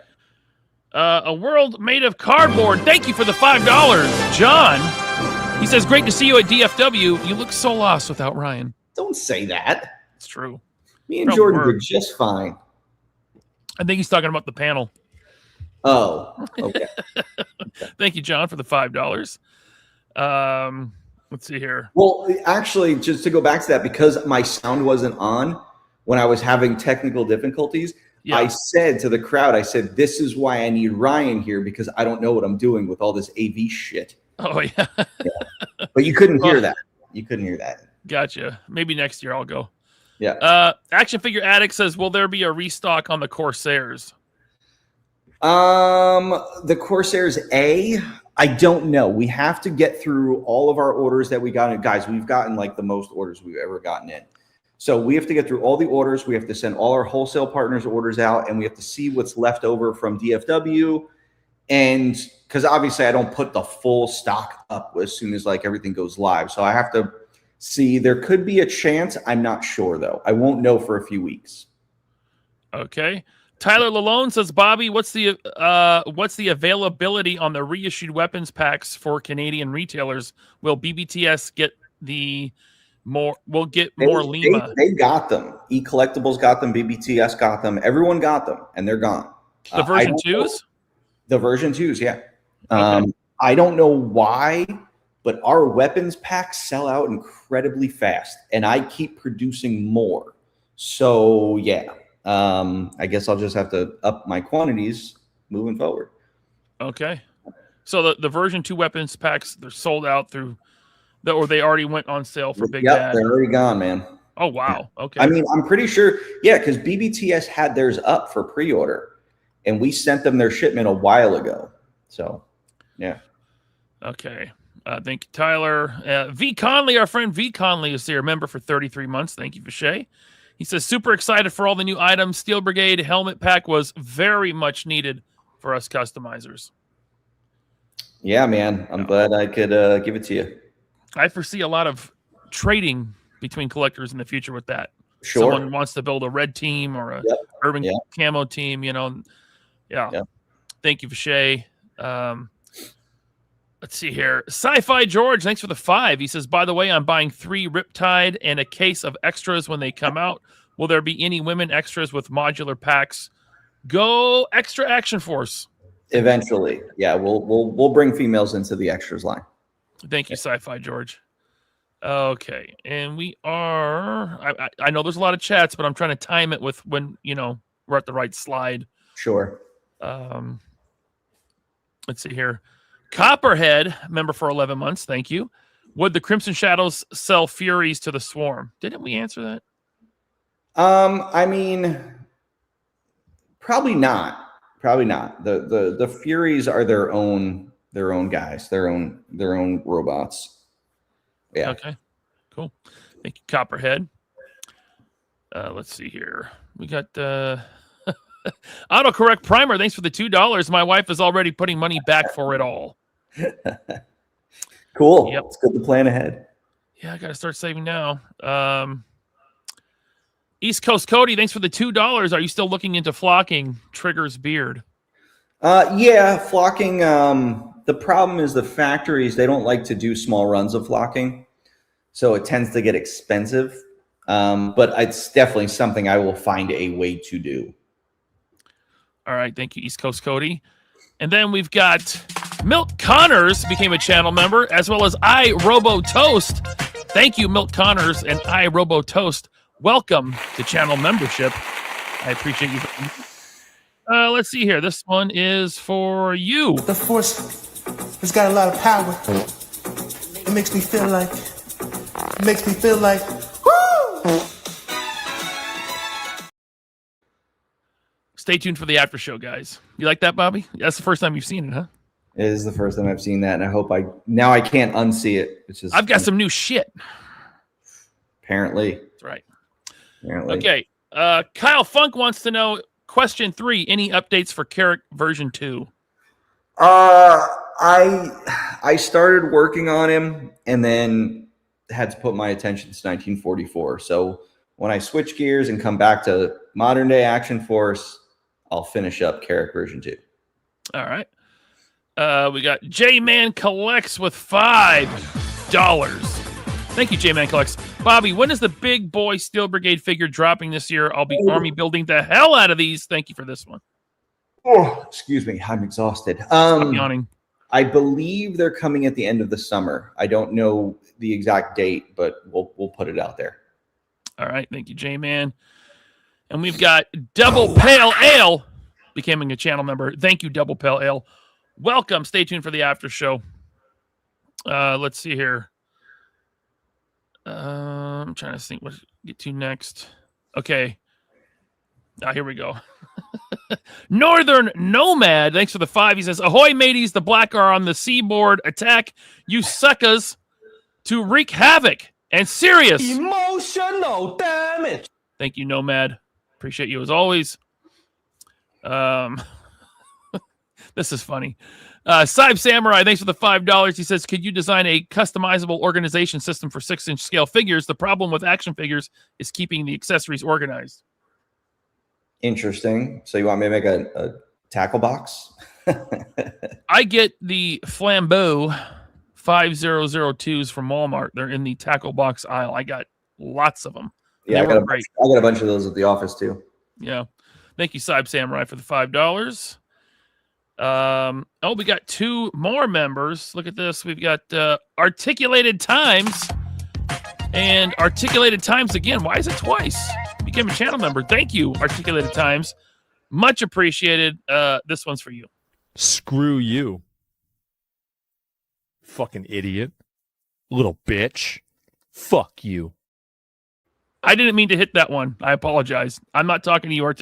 A world made of cardboard. Thank you for the $5. John, he says, great to see you at DFW. You look so lost without Ryan. Don't say that. It's true. Me and Jordan did just fine. I think he's talking about the panel. Oh, okay. Thank you, John, for the $5. Let's see here. Well, actually, just to go back to that, because my sound wasn't on when I was having technical difficulties, Yeah. I said to the crowd, I said, this is why I need Ryan here, because I don't know what I'm doing with all this AV shit. Oh, yeah. But you couldn't hear that. You couldn't hear that. Gotcha. Maybe next year I'll go. Yeah. Action Figure Addict says, will there be a restock on the Corsairs? The Corsairs I don't know. We have to get through all of our orders that we got in. Guys, we've gotten like the most orders we've ever gotten in. So we have to get through all the orders. We have to send all our wholesale partners orders out, and we have to see what's left over from DFW. And because obviously I don't put the full stock up as soon as like everything goes live. So I have to see. There could be a chance. I'm not sure though. I won't know for a few weeks. Okay. Tyler Lalone says, Bobby, what's the availability on the reissued weapons packs for Canadian retailers? Will BBTS get more Lima? They got them. E-Collectibles got them. BBTS got them. Everyone got them, and they're gone. The version 2s? The version 2s, yeah. Okay. I don't know why, but our weapons packs sell out incredibly fast, and I keep producing more. So, yeah. I guess I'll just have to up my quantities moving forward. Okay. So the version 2 weapons packs, they're sold out or they already went on sale for Big Dad. They're already gone, man. Oh, wow. Okay. I mean, I'm pretty sure, yeah, because BBTS had theirs up for pre-order, and we sent them their shipment a while ago. So, yeah. Okay. Thank you, Tyler. V. Conley, our friend V. Conley is here, member for 33 months. Thank you, Vishay. He says, super excited for all the new items. Steel Brigade helmet pack was very much needed for us customizers. Yeah, man. I'm glad I could give it to you. I foresee a lot of trading between collectors in the future with that. Sure. Someone wants to build a red team or a urban camo team, you know. Yeah. Yep. Thank you, Vishay. Let's see here. Sci-Fi George, thanks for the 5. He says, by the way, I'm buying 3 Riptide and a case of extras when they come out. Will there be any women extras with modular packs? Go Extra Action Force. Eventually. Yeah, we'll bring females into the extras line. Thank you, Sci-Fi George. Okay. And we are, I know there's a lot of chats, but I'm trying to time it with when, we're at the right slide. Sure. Let's see here. Copperhead, member for 11 months. Thank you. Would the Crimson Shadows sell Furies to the Swarm? Didn't we answer that? I mean, probably not. Probably not. The Furies are their own guys, their own robots. Yeah. Okay. Cool. Thank you, Copperhead. Let's see here. We got Autocorrect Primer. Thanks for the $2. My wife is already putting money back for it all. Cool. Yep. It's good to plan ahead. Yeah, I got to start saving now. East Coast Cody, thanks for the $2. Are you still looking into flocking Trigger's beard? Yeah, flocking. The problem is the factories, they don't like to do small runs of flocking, so it tends to get expensive. But it's definitely something I will find a way to do. All right, thank you, East Coast Cody. And then we've got Milt Connors became a channel member, as well as iRobo Toast. Thank you, Milt Connors and iRobo Toast. Welcome to channel membership. I appreciate you. Let's see here. This one is for you. The Force has got a lot of power. It makes me feel like, woo! Stay tuned for the after show, guys. You like that, Bobby? That's the first time you've seen it, huh? It is the first time I've seen that, and I hope I can't unsee it. Which is I've got some new shit. Apparently. That's right. Apparently. Okay. Kyle Funk wants to know, question 3, any updates for Carrick version 2? I started working on him and then had to put my attention to 1944. So when I switch gears and come back to modern day Action Force, I'll finish up Carrick version 2. All right. We got J-Man Collects with $5. Thank you, J-Man Collects. Bobby, when is the big boy Steel Brigade figure dropping this year? I'll be army building the hell out of these. Thank you for this one. Oh, excuse me. I'm exhausted. Stop yawning. I believe they're coming at the end of the summer. I don't know the exact date, but we'll put it out there. All right. Thank you, J-Man. And we've got Double Pale Ale becoming a channel member. Thank you, Double Pale Ale. Welcome. Stay tuned for the after show. Let's see here. I'm trying to think what to get to next. Okay. Here we go. Northern Nomad, thanks for the 5. He says, ahoy, mateys. The black are on the seaboard. Attack, you suckers, to wreak havoc and serious Emotional damage. Thank you, Nomad. Appreciate you as always. This is funny. Cybe Samurai, thanks for the $5. He says, could you design a customizable organization system for 6-inch scale figures? The problem with action figures is keeping the accessories organized. Interesting. So you want me to make a tackle box? I get the Flambeau 5002s from Walmart. They're in the tackle box aisle. I got lots of them. Yeah, I got a bunch of those at the office too. Yeah. Thank you, Cybe Samurai, for the $5. We got 2 more members. Look at this. We've got Articulated Times and Articulated Times again. Why is it twice? Became a channel member. Thank you, Articulated Times. Much appreciated. This one's for you. Screw you. Fucking idiot. Little bitch. Fuck you. I didn't mean to hit that one. I apologize. I'm not talking to you,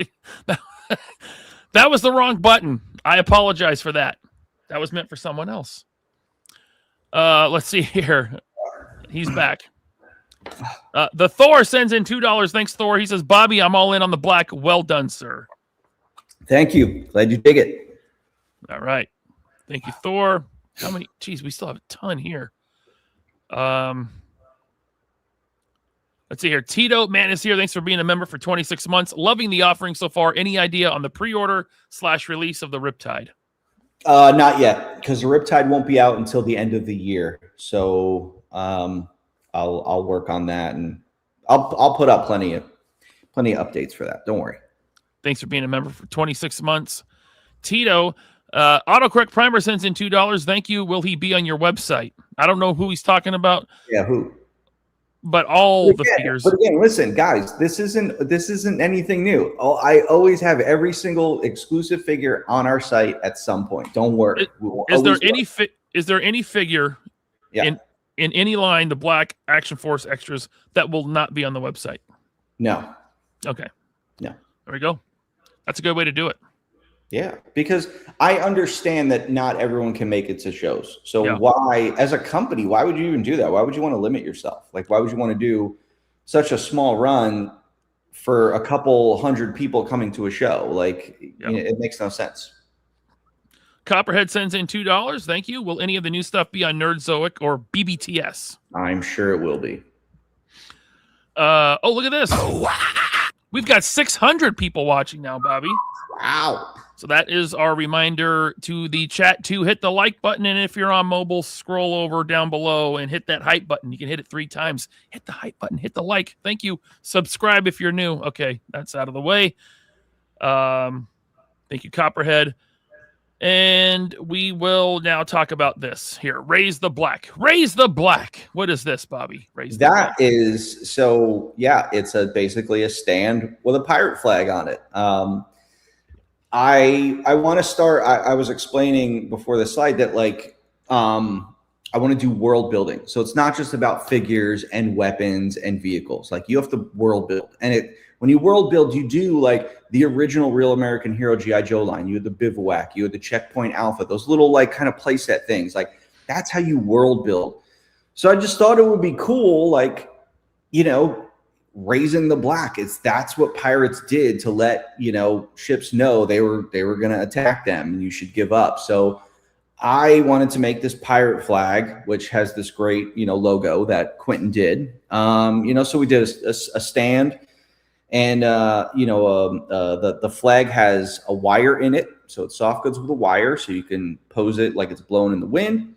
That was the wrong button. I apologize for that. That was meant for someone else. Let's see here. He's back. The Thor sends in $2. Thanks, Thor. He says, Bobby, I'm all in on the black. Well done, sir. Thank you. Glad you dig it. All right. Thank you, Thor. How many? Geez, we still have a ton here. Let's see here. Tito Man is here. Thanks for being a member for 26 months. Loving the offering so far. Any idea on the pre-order/release of the Riptide? Not yet, because the Riptide won't be out until the end of the year. So I'll work on that, and I'll put up plenty of updates for that. Don't worry. Thanks for being a member for 26 months. Tito, Autocorrect Primer sends in $2. Thank you. Will he be on your website? I don't know who he's talking about. Yeah, who? But all the figures. But again, listen, guys, this isn't anything new. I always have every single exclusive figure on our site at some point. Don't worry. Is there any figure in any line, the Black Action Force extras, that will not be on the website? No. Okay. No. There we go. That's a good way to do it. Yeah, because I understand that not everyone can make it to shows. So why, as a company, why would you even do that? Why would you want to limit yourself? Like, why would you want to do such a small run for a couple hundred people coming to a show? Like, it makes no sense. Copperhead sends in $2. Thank you. Will any of the new stuff be on Nerdzoic or BBTS? I'm sure it will be. Look at this. We've got 600 people watching now, Bobby. Wow. So that is our reminder to the chat to hit the like button. And if you're on mobile, scroll over down below and hit that hype button. You can hit it 3 times. Hit the hype button. Hit the like. Thank you. Subscribe if you're new. Okay, that's out of the way. Thank you, Copperhead. And we will now talk about this here. Raise the Black. Raise the Black. What is this, Bobby? Raise the Black. It's basically a stand with a pirate flag on it. I want to start. I was explaining before the slide that I want to do world building. So it's not just about figures and weapons and vehicles. Like, you have to world build, and when you world build, you do like the original Real American Hero G.I. Joe line. You had the Bivouac, you had the Checkpoint Alpha, those little kind of playset things. Like, that's how you world build. So I just thought it would be cool, raising the black. That's what pirates did to let ships know they were going to attack them and you should give up. So I wanted to make this pirate flag, which has this great logo that Quentin did. So we did a stand. And the flag has a wire in it, so it's soft goods with a wire, so you can pose it like it's blowing in the wind.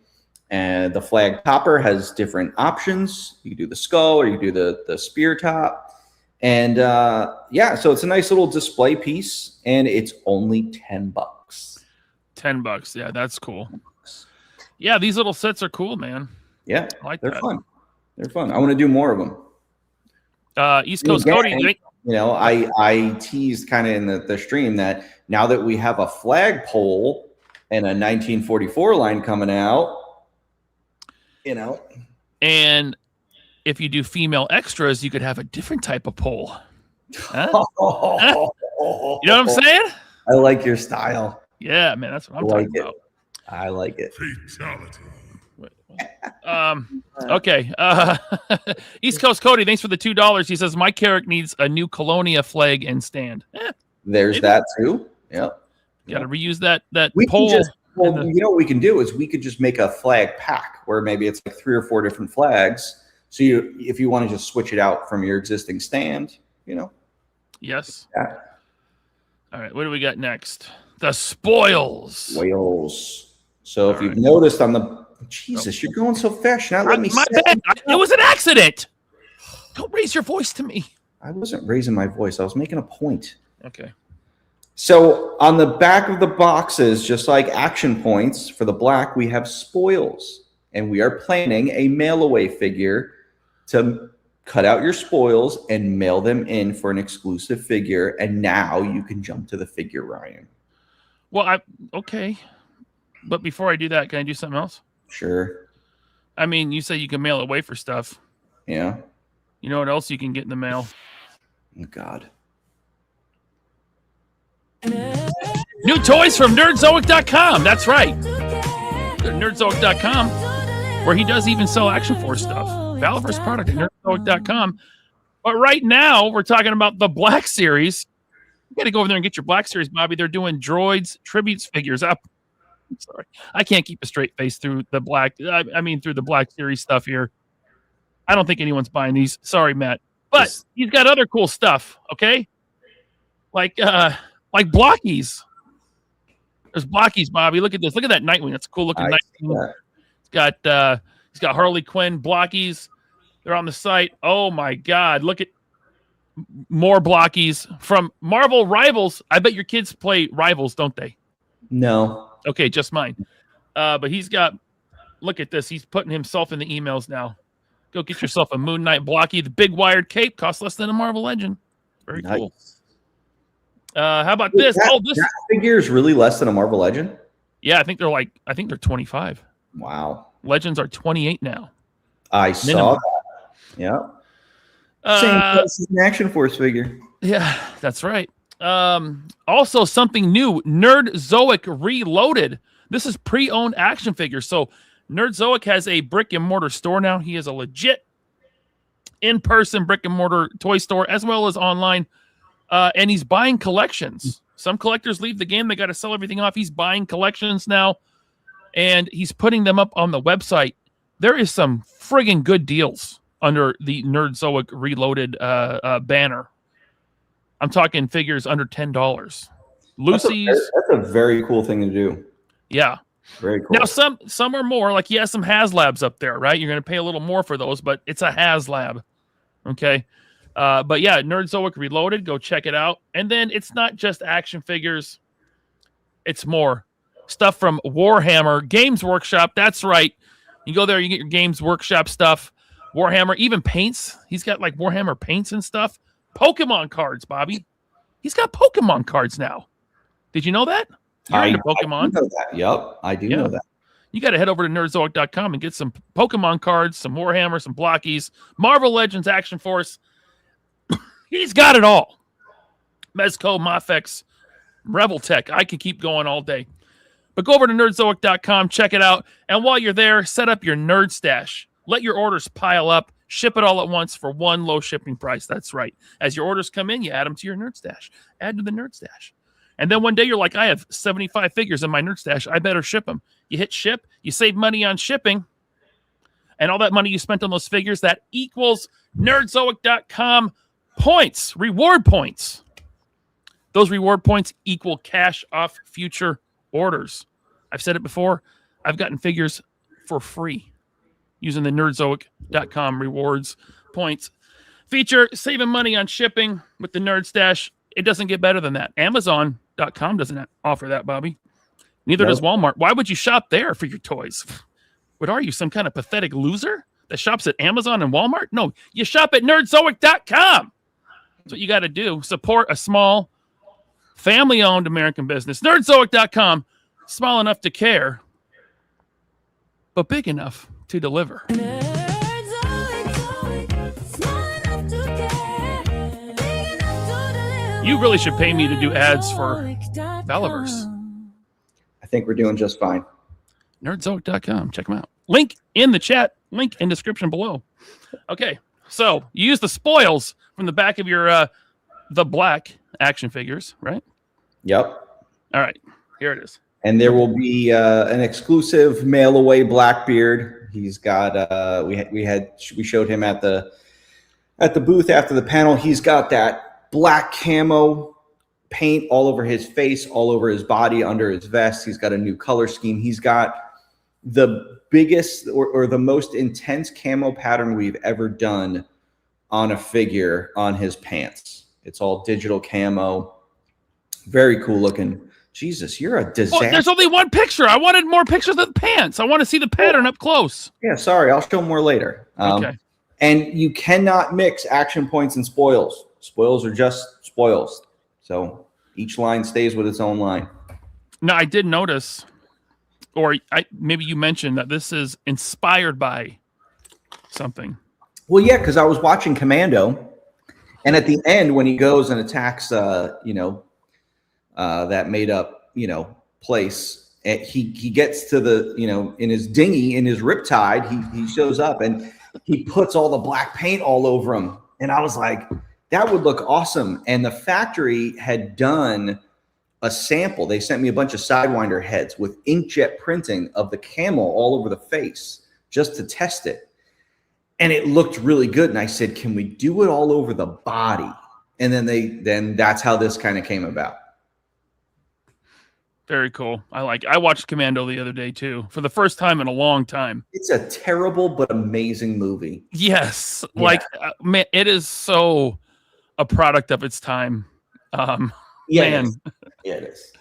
And the flag topper has different options. You can do the skull, or you can do the spear top. And so it's a nice little display piece, and it's only $10. $10. Yeah, that's cool. Yeah, these little sets are cool, man. Yeah, I like they're that. fun. They're fun. I want to do more of them. East Coast Cody. I teased kind of in the stream that now that we have a flagpole and a 1944 line coming out, and if you do female extras, you could have a different type of pole. Huh? You know what I'm saying? I like your style. Yeah, man, that's what I'm talking about. I like it. Fatality. Okay. East Coast Cody, thanks for the $2. He says my carrick needs a new Colonia flag and stand. There's maybe. that too. Yep. Got to reuse that we pole. What we can do is we could just make a flag pack where maybe it's like 3 or 4 different flags. So if you want to just switch it out from your existing stand, Yes. Yeah. All right. What do we got next? The spoils. Whales. So if All you've right. noticed on the Jesus, you're going so fast. You're not letting me My say bad. It was an accident. Don't raise your voice to me. I wasn't raising my voice. I was making a point. Okay. So on the back of the boxes, just like action points for the black, we have spoils. And we are planning a mail away figure to cut out your spoils and mail them in for an exclusive figure. And now you can jump to the figure, Ryan. Well, okay. But before I do that, can I do something else? Sure. I mean, you say you can mail away for stuff. Yeah. You know what else you can get in the mail? Oh, God. New toys from nerdzoic.com. That's right. Go to nerdzoic.com, where he does even sell Action Force stuff. Valaverse product at nerdzoic.com. But right now, we're talking about the Black Series. You got to go over there and get your Black Series, Bobby. They're doing Droids Tributes figures up. I'm sorry. I can't keep a straight face through the Black. Through the Black Series stuff here. I don't think anyone's buying these. Sorry, Matt. But he's got other cool stuff, okay? Like Blockies. There's Blockies, Bobby. Look at this. Look at that Nightwing. That's a cool looking Nightwing. He's got Harley Quinn Blockies. They're on the site. Oh my God. Look at more Blockies from Marvel Rivals. I bet your kids play Rivals, don't they? No. Okay, just mine. But he's got, look at this. He's putting himself in the emails now. Go get yourself a Moon Knight Blocky. The big wired cape costs less than a Marvel Legend. Very cool. How about this? That figure is really less than a Marvel Legend? Yeah, I think they're 25. Wow. Legends are 28 now. I saw that. Yeah. Same price as an Action Force figure. Yeah, that's right. Also something new, Nerdzoic Reloaded. This is pre-owned action figures. So Nerdzoic has a brick and mortar store now. He has a legit in-person brick and mortar toy store as well as online. And he's buying collections. Some collectors leave the game. They got to sell everything off. He's buying collections now, and he's putting them up on the website. There is some friggin' good deals under the Nerdzoic Reloaded banner. I'm talking figures under $10. Lucy's. That's a very cool thing to do. Yeah. Very cool. Now, some are more. Like, he has some HasLabs up there, right? You're going to pay a little more for those, but it's a HasLab. Okay. But yeah, Nerdzoic Reloaded, go check it out. And then it's not just action figures. It's more stuff from Warhammer Games Workshop. That's right. You go there, you get your Games Workshop stuff. Warhammer, even paints. He's got like Warhammer paints and stuff. Pokemon cards, Bobby. He's got Pokemon cards now. Did you know that? You're into Pokemon. I know that. Yep, I do know that. You got to head over to nerdzoic.com and get some Pokemon cards, some Warhammer, some Blockies, Marvel Legends, Action Force. He's got it all. Mezco, Mafex, Rebel Tech. I can keep going all day. But go over to nerdzoic.com, check it out. And while you're there, set up your Nerd Stash. Let your orders pile up. Ship it all at once for one low shipping price. That's right. As your orders come in, you add them to your Nerd Stash. Add to the Nerd Stash. And then one day you're like, I have 75 figures in my Nerd Stash. I better ship them. You hit ship. You save money on shipping. And all that money you spent on those figures, that equals nerdzoic.com points, reward points. Those reward points equal cash off future orders. I've said it before. I've gotten figures for free using the nerdzoic.com rewards points feature, saving money on shipping with the Nerd Stash. It doesn't get better than that. Amazon.com doesn't offer that, Bobby. Neither does Walmart. Why would you shop there for your toys? What are you, some kind of pathetic loser that shops at Amazon and Walmart? No, you shop at nerdzoic.com. That's what you got to do. Support a small, family-owned American business. Nerdzoic.com, small enough to care, but big enough to deliver. You really should pay me to do ads for Valaverse. I think we're doing just fine. Nerdzoic.com. Check them out. Link in the chat. Link in description below. Okay, so you use the spoils from the back of your the black action figures, right? Yep. All right, here it is. And there will be an exclusive mail away Blackbeard. He's got we showed him at the booth after the panel. He's got that black camo paint all over his face, all over his body, under his vest. He's got a new color scheme. He's got the biggest or the most intense camo pattern we've ever done on a figure on his pants. It's all digital camo. Very cool looking. Jesus, you're a disaster. Well, there's only one picture. I wanted more pictures of the pants. I want to see the pattern up close. Yeah, sorry. I'll show more later. Okay. And you cannot mix action points and spoils. Spoils are just spoils. So each line stays with its own line. Now, I did notice, or maybe you mentioned that this is inspired by something. Well, yeah, because I was watching Commando, and at the end when he goes and attacks, that made up, place, and he gets to the, in his dinghy, in his riptide, he shows up and he puts all the black paint all over him, and I was like, that would look awesome. And the factory had done a sample. They sent me a bunch of Sidewinder heads with inkjet printing of the camel all over the face just to test it. And it looked really good. And I said, can we do it all over the body? And then that's how this kind of came about. Very cool. I watched Commando the other day too, for the first time in a long time. It's a terrible but amazing movie. Yes. Yeah. Man, it is so a product of its time. Man, Yeah, it is.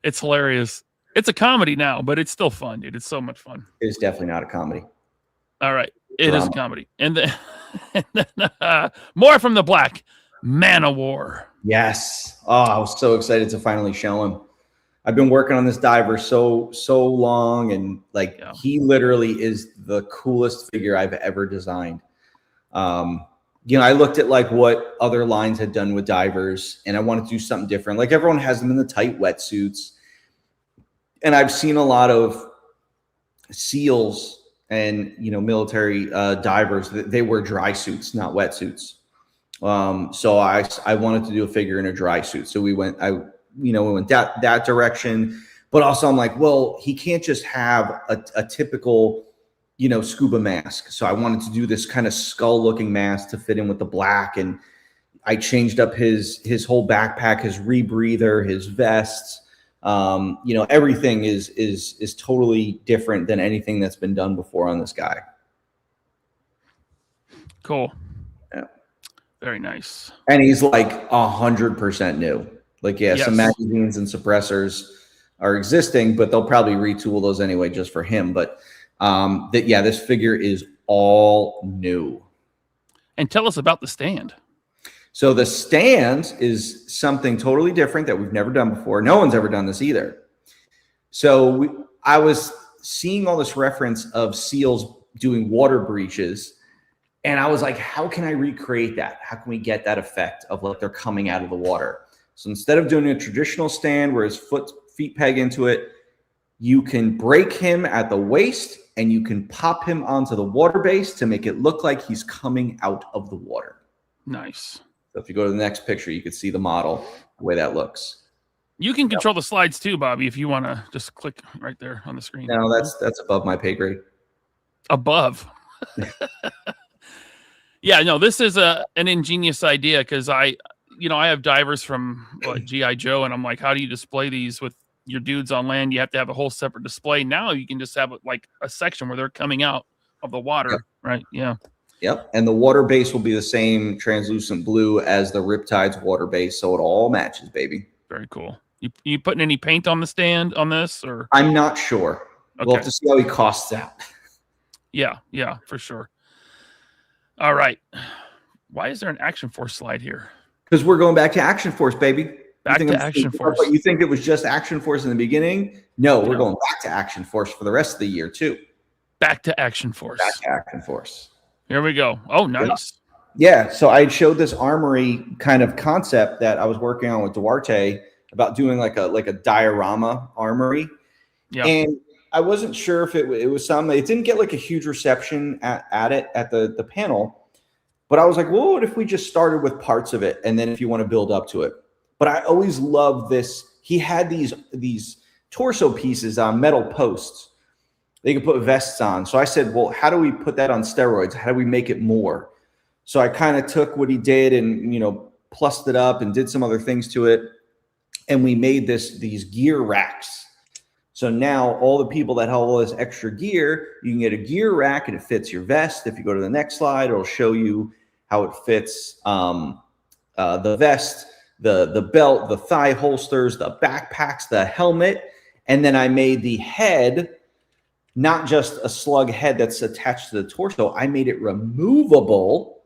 It's hilarious. It's a comedy now, but it's still fun, dude. It's so much fun. It is definitely not a comedy. All right. It is a comedy. And then, more from the black. Man of War. Yes. Oh, I was so excited to finally show him. I've been working on this diver so long, and he literally is the coolest figure I've ever designed. I looked at what other lines had done with divers, and I wanted to do something different. Like everyone has them in the tight wetsuits, and I've seen a lot of SEALs and military divers. They wear dry suits, not wetsuits. So I wanted to do a figure in a dry suit. So we went that direction, but also I'm like, well, he can't just have a typical scuba mask. So I wanted to do this kind of skull looking mask to fit in with the black. And I changed up his whole backpack, his rebreather, his vests. Everything is totally different than anything that's been done before on this guy. Cool. Yeah. Very nice. And he's 100% new. Yes. Some magazines and suppressors are existing, but they'll probably retool those anyway just for him. But this figure is all new. And tell us about the stand. So the stand is something totally different that we've never done before. No one's ever done this either. So I was seeing all this reference of SEALs doing water breaches, and I was like, how can I recreate that? How can we get that effect of they're coming out of the water? So instead of doing a traditional stand where his feet peg into it, you can break him at the waist and you can pop him onto the water base to make it look like he's coming out of the water. Nice. So if you go to the next picture, you can see the model, the way that looks. You can control the slides too, Bobby, if you want to just click right there on the screen. No, that's above my pay grade. Above. Yeah, no, this is an ingenious idea because I have divers from GI Joe, and I'm like, how do you display these with your dudes on land? You have to have a whole separate display. Now you can just have like a section where they're coming out of the water, right? Yeah. Yep. And the water base will be the same translucent blue as the Riptide's water base, so it all matches, baby. Very cool. You putting any paint on the stand on this, or? I'm not sure. Okay. We'll have to see how he costs out. Yeah, for sure. All right. Why is there an Action Force slide here? Because we're going back to Action Force, baby. Back to Action Force. You think it was just Action Force in the beginning? No, we're going back to Action Force for the rest of the year, too. Back to Action Force. Back to Action Force. Here we go. Oh, nice. Yeah. So I had showed this armory kind of concept that I was working on with Duarte about doing like a diorama armory. Yeah. And I wasn't sure if it was something. It didn't get like a huge reception at the panel, but I was like, well, what if we just started with parts of it, and then if you want to build up to it. But I always loved this. He had these torso pieces on metal posts. They could put vests on. So I said, well, how do we put that on steroids? How do we make it more? So I kind of took what he did and plussed it up and did some other things to it, and we made these gear racks. So now all the people that have all this extra gear, you can get a gear rack and it fits your vest. If you go to the next slide, it'll show you how it fits the vest, the belt, the thigh holsters, the backpacks, the helmet. And then I made the head, not just a slug head that's attached to the torso. I made it removable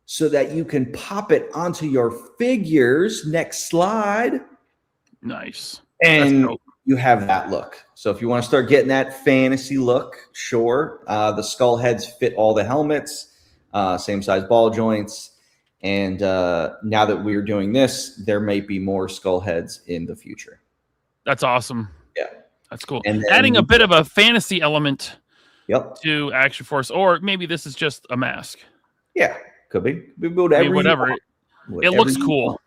so that you can pop it onto your figures. Next slide. Nice. And you have that look. So if you want to start getting that fantasy look, sure. The skull heads fit all the helmets, same size ball joints. And now that we're doing this, there may be more skull heads in the future. That's awesome. Yeah. That's cool. And then, adding a bit of a fantasy element to Action Force, or maybe this is just a mask. Yeah, could be. We build whatever. It looks cool.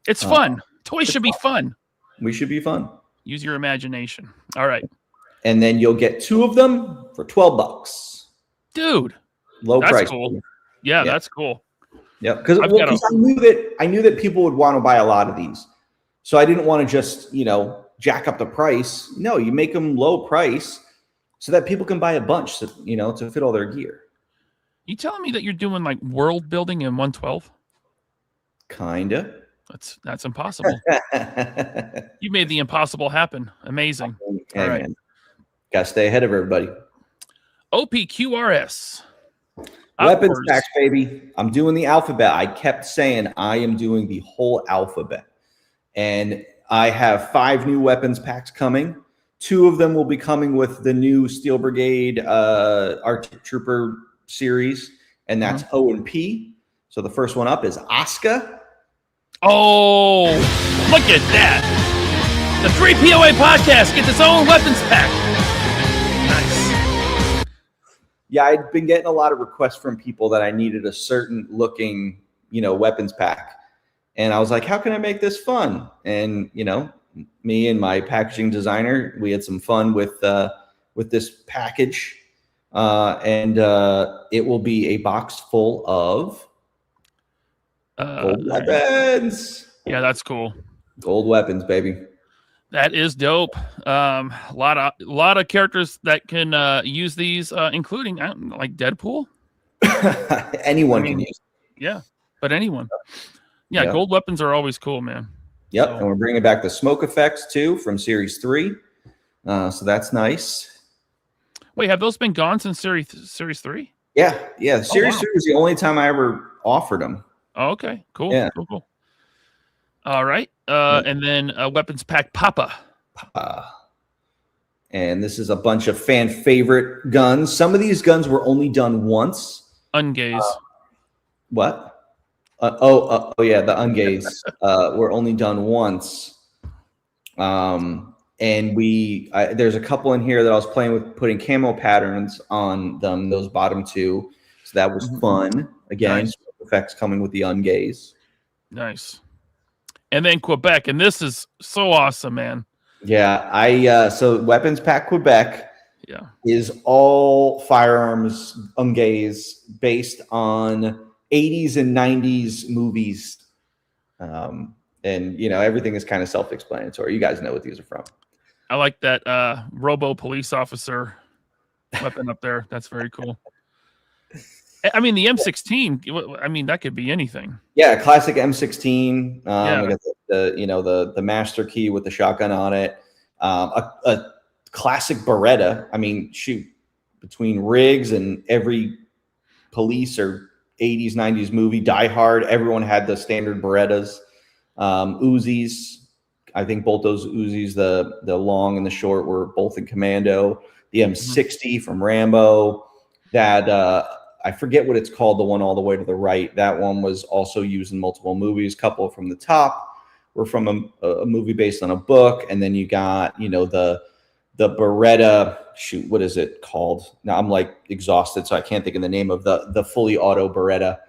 It's fun. Toys should be fun. We should be fun. Use your imagination. All right. And then you'll get 2 of them for $12. Dude. Low that's price. Cool. Yeah, that's cool. Yeah, because I knew that people would want to buy a lot of these. So I didn't want to just, jack up the price. No, you make them low price so that people can buy a bunch to fit all their gear. You telling me that you're doing like world building in 112? Kinda. That's impossible. You made the impossible happen. Amazing. Hey, all right. Man. Gotta stay ahead of everybody. OPQRS. Weapons packs, baby. I'm doing the alphabet. I kept saying I am doing the whole alphabet. And I have 5 new weapons packs coming. 2 of them will be coming with the new Steel Brigade Arctic Trooper series, and that's O and P. So the first one up is Asuka. Oh, look at that. The 3POA podcast gets its own weapons pack. Nice. Yeah, I'd been getting a lot of requests from people that I needed a certain looking, weapons pack. And I was like, how can I make this fun? And, me and my packaging designer, we had some fun with this package. And it will be a box full of gold weapons. Yeah, that's cool. Gold weapons, baby. That is dope. A lot of characters that can use these, including like Deadpool. Anyone can use it. Yeah, but anyone. Yeah, gold weapons are always cool, man. Yep, and we're bringing back the smoke effects too from Series 3. So that's nice. Wait, have those been gone since Series 3? Yeah. Series 3 was the only time I ever offered them. Oh, okay, cool. Yeah. Cool. All right, and then weapons pack Papa. And this is a bunch of fan favorite guns. Some of these guns were only done once. Ungaze. What? Yeah, the ungaze were only done once. And there's a couple in here that I was playing with, putting camo patterns on them, those bottom 2. So that was fun. Again, nice. Effects coming with the ungaze. Nice. And then Quebec, and this is so awesome, man. Yeah, so weapons pack Quebec. Yeah. is all firearms ungaze based on 80s and 90s movies. And everything is kind of self-explanatory. You guys know what these are from. I like that robo police officer weapon up there. That's very cool. I mean, the M16. I mean, that could be anything. Yeah, classic M16. Yeah. We got the master key with the shotgun on it. A classic Beretta. I mean, shoot, between Riggs and every police or 80s, 90s movie, Die Hard, everyone had the standard Berettas. Uzis. I think both those Uzis, the long and the short, were both in Commando. The M60 from Rambo. That I forget what it's called, the one all the way to the right. That one was also used in multiple movies. A couple from the top were from a movie based on a book. And then you got, the Beretta, shoot, what is it called? Now I'm like exhausted, so I can't think of the name of the fully auto Beretta.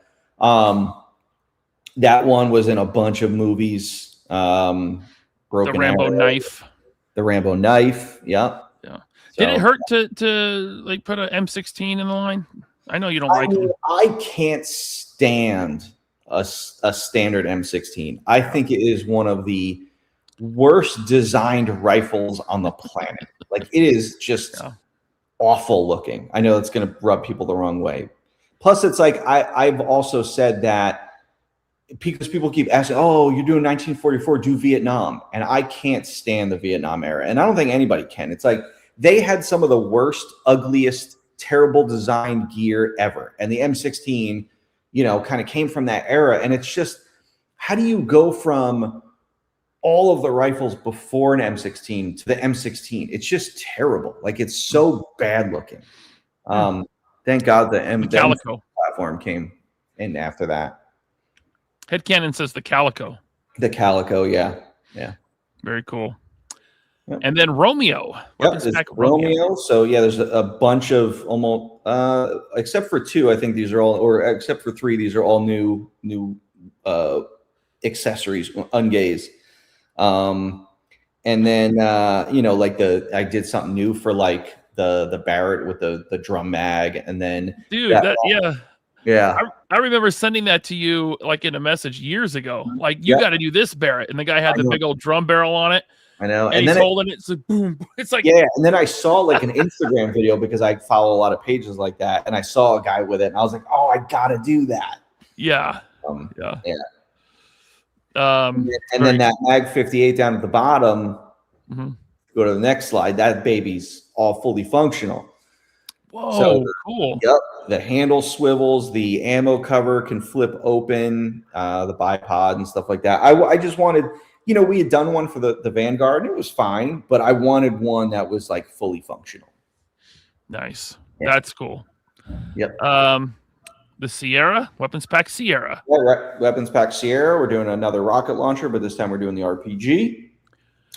That one was in a bunch of movies. Broken the Rambo Arrow, knife. The Rambo knife. Yeah. Yeah. Did it hurt to like put an M16 in the line? I know you don't like them. I can't stand a standard M16. I think it is one of the worst designed rifles on the planet. Like, it is just awful looking. I know it's going to rub people the wrong way. Plus, it's like I've also said that because people keep asking, oh, you're doing 1944, do Vietnam. And I can't stand the Vietnam era. And I don't think anybody can. It's like they had some of the worst, ugliest, terrible design gear ever. And the M16, kind of came from that era. And it's just, how do you go from all of the rifles before an M16 to the M16? It's just terrible. Like, it's so bad looking. Thank God the Calico platform came in after that. Headcanon says the Calico. The Calico, yeah. Very cool. Yep. And then Romeo. Romeo. So yeah, there's a bunch of almost except for two, I think these are all, or except for three, these are all new accessories, ungaze. And then like I did something new for like the Barrett with the drum mag, and then Yeah. I remember sending that to you like in a message years ago. Like, you got to do this Barrett. And the guy had the big old drum barrel on it. I know. And he's holding it. So boom. It's like, yeah. And then I saw like an Instagram video, because I follow a lot of pages like that. And I saw a guy with it, and I was like, oh, I got to do that. Yeah. And And then that Mag 58 down at the bottom, go to the next slide. That baby's all fully functional. Whoa, cool. Yep. The handle swivels, the ammo cover can flip open, the bipod and stuff like that. I just wanted, we had done one for the Vanguard, and it was fine, but I wanted one that was like fully functional. Nice. Yeah. That's cool. Yep. The Sierra, Weapons Pack Sierra. Yeah, right. Weapons Pack Sierra. We're doing another rocket launcher, but this time we're doing the RPG.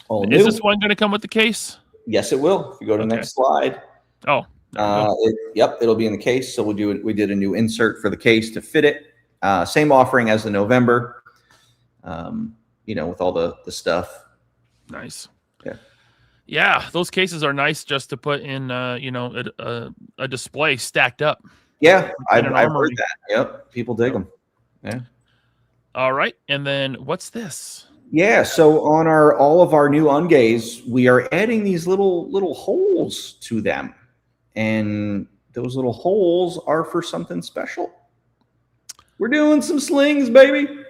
All new. Is this one going to come with the case? Yes, it will. If you go to the next slide. Oh. It'll be in the case. So we did a new insert for the case to fit it. Same offering as the November. With all the stuff. Nice. Yeah. Yeah, those cases are nice just to put in a display stacked up. Yeah, I've heard that. Yep, people dig them. Yeah. All right, and then what's this? Yeah, so on all of our new ungaze, we are adding these little holes to them. And those little holes are for something special. We're doing some slings, baby.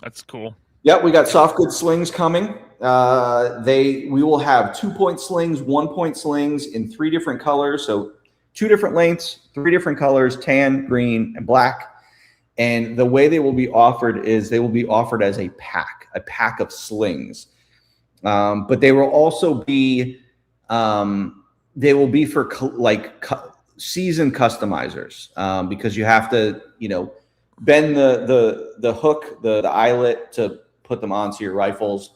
That's cool. Yep, we got soft goods slings coming. We will have 2-point slings, 1-point slings in 3 different colors. So 2 different lengths, 3 different colors, tan, green, and black. And the way they will be offered is they will be offered as a pack of slings. But they will also be for seasoned customizers, because you have to, bend the hook, the eyelet to put them onto your rifles.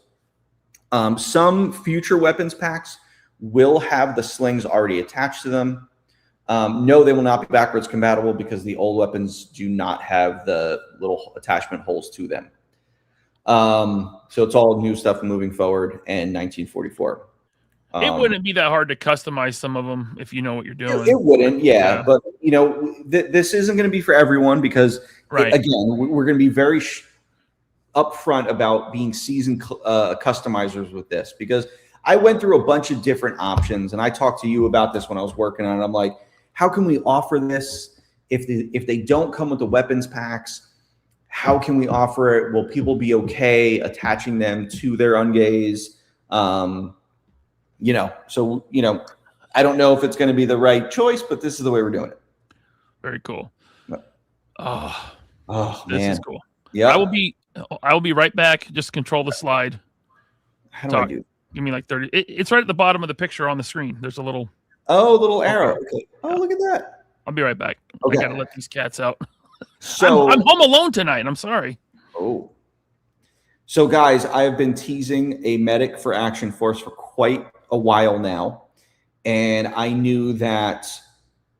Some future weapons packs will have the slings already attached to them. No, they will not be backwards compatible, because the old weapons do not have the little attachment holes to them. So it's all new stuff moving forward in 1944. It wouldn't be that hard to customize some of them if you know what you're doing. It wouldn't, yeah. But this isn't going to be for everyone because, again, we're going to be very upfront about being seasoned customizers with this, because I went through a bunch of different options, and I talked to you about this when I was working on it. I'm like, how can we offer this if they don't come with the weapons packs? How can we offer it? Will people be okay attaching them to their ungaze? So, I don't know if it's going to be the right choice, but this is the way we're doing it. Very cool. Oh, this man. is cool. Yeah. I will be right back. Just control the slide. How do I do? Give me like 30. It's right at the bottom of the picture on the screen. There's a little arrow. Okay. Oh, look at that. I'll be right back. Okay. I got to let these cats out. So I'm home alone tonight. I'm sorry. Oh. So, guys, I've been teasing a medic for Action Force for quite a while now, and I knew that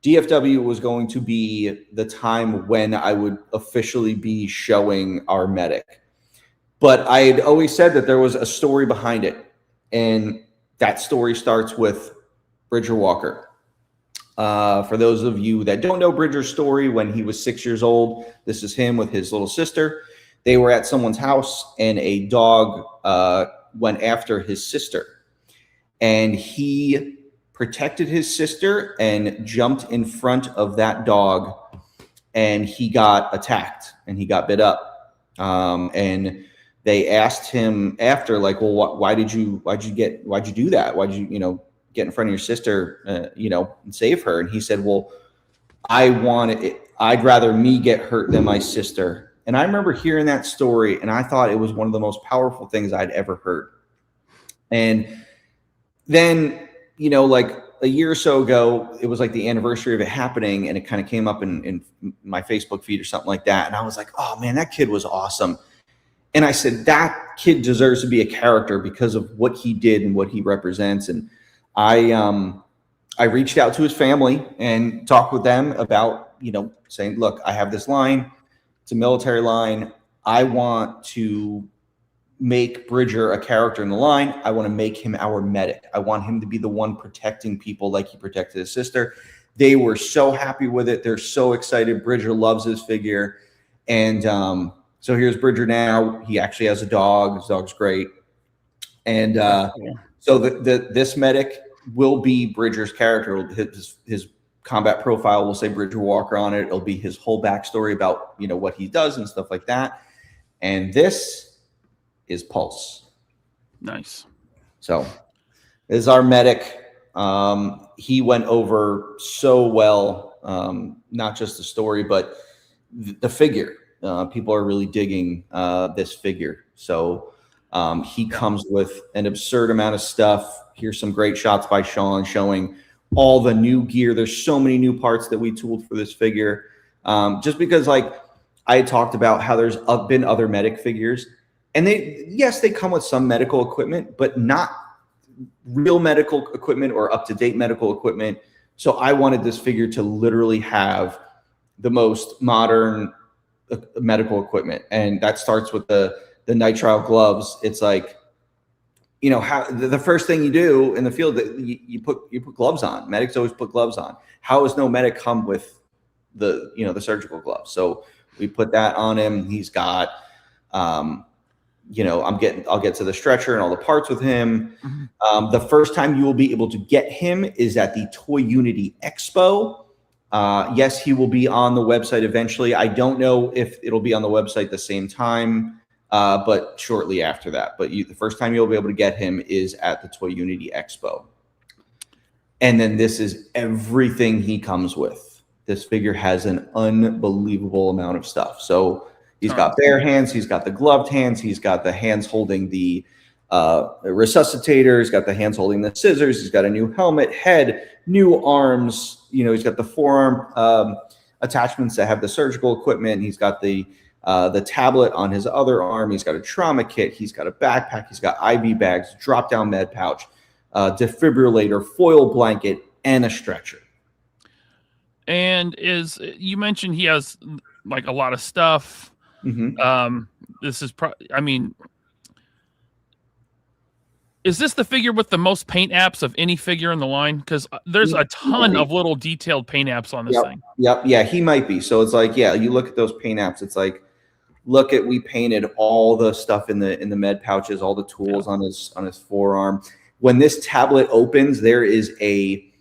DFW was going to be the time when I would officially be showing our medic. But I had always said that there was a story behind it, and that story starts with Bridger Walker. For those of you that don't know Bridger's story, when he was 6 years old, this is him with his little sister. They were at someone's house, and a dog went after his sister. And he protected his sister and jumped in front of that dog, and he got attacked and he got bit up. And they asked him after, like, well, why'd you do that? Why'd you, get in front of your sister, and save her? And he said, well, I'd rather me get hurt than my sister. And I remember hearing that story, and I thought it was one of the most powerful things I'd ever heard. And then, like a year or so ago, it was like the anniversary of it happening, and it kind of came up in my Facebook feed or something like that. And I was like, oh man, that kid was awesome. And I said, that kid deserves to be a character because of what he did and what he represents. And I reached out to his family and talked with them about, saying, look, I have this line. It's a military line. I want to make Bridger a character in the line. I want to make him our medic. I want him to be the one protecting people like he protected his sister. They were so happy with it. They're so excited. Bridger loves his figure. And so here's Bridger now. He actually has a dog. His dog's great. And so this medic will be Bridger's character. His combat profile will say Bridger Walker on it. It'll be his whole backstory about, what he does and stuff like that. And this is Pulse. Nice. So this is our medic. He went over so well, not just the story, but the figure. People are really digging this figure. So he comes with an absurd amount of stuff. Here's some great shots by Sean showing all the new gear. There's so many new parts that we tooled for this figure. Just because, like, I had talked about how there's been other medic figures, and they come with some medical equipment, but not real medical equipment or up-to-date medical equipment. So I wanted this figure to literally have the most modern medical equipment, and that starts with the nitrile gloves. It's like, how the first thing you do in the field, that you put gloves on. Medics always put gloves on. How has no medic come with the surgical gloves? So we put that on him. He's got I'll get to the stretcher and all the parts with him. Mm-hmm. The first time you will be able to get him is at the Toy Unity Expo. Yes, he will be on the website eventually. I don't know if it'll be on the website the same time, but shortly after that. But the first time you'll be able to get him is at the Toy Unity Expo. And then this is everything he comes with. This figure has an unbelievable amount of stuff. So he's got bare hands. He's got the gloved hands. He's got the hands holding the resuscitator. He's got the hands holding the scissors. He's got a new helmet, head, new arms. He's got the forearm attachments that have the surgical equipment. He's got the tablet on his other arm. He's got a trauma kit. He's got a backpack. He's got IV bags, drop-down med pouch, defibrillator, foil blanket, and a stretcher. And you mentioned he has like a lot of stuff. Mm-hmm. This is Is this the figure with the most paint apps of any figure in the line? Because there's a ton of little detailed paint apps on this thing. Yep. Yeah, he might be. So it's like, yeah, you look at those paint apps. It's like, look at, we painted all the stuff in the med pouches, all the tools on his forearm. When this tablet opens, there is an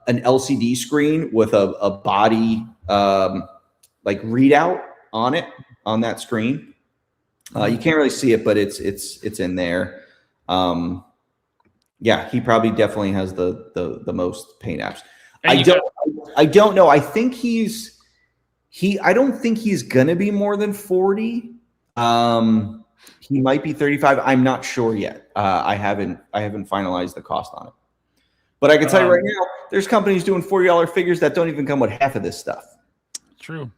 LCD screen with a body like readout on it, on that screen. You can't really see it, but it's in there. Yeah, he probably definitely has the most paint apps. I don't know. I think I don't think he's gonna be more than 40. He might be 35. I'm not sure yet. I haven't finalized the cost on it. But I can tell you right now, there's companies doing $40 figures that don't even come with half of this stuff. True.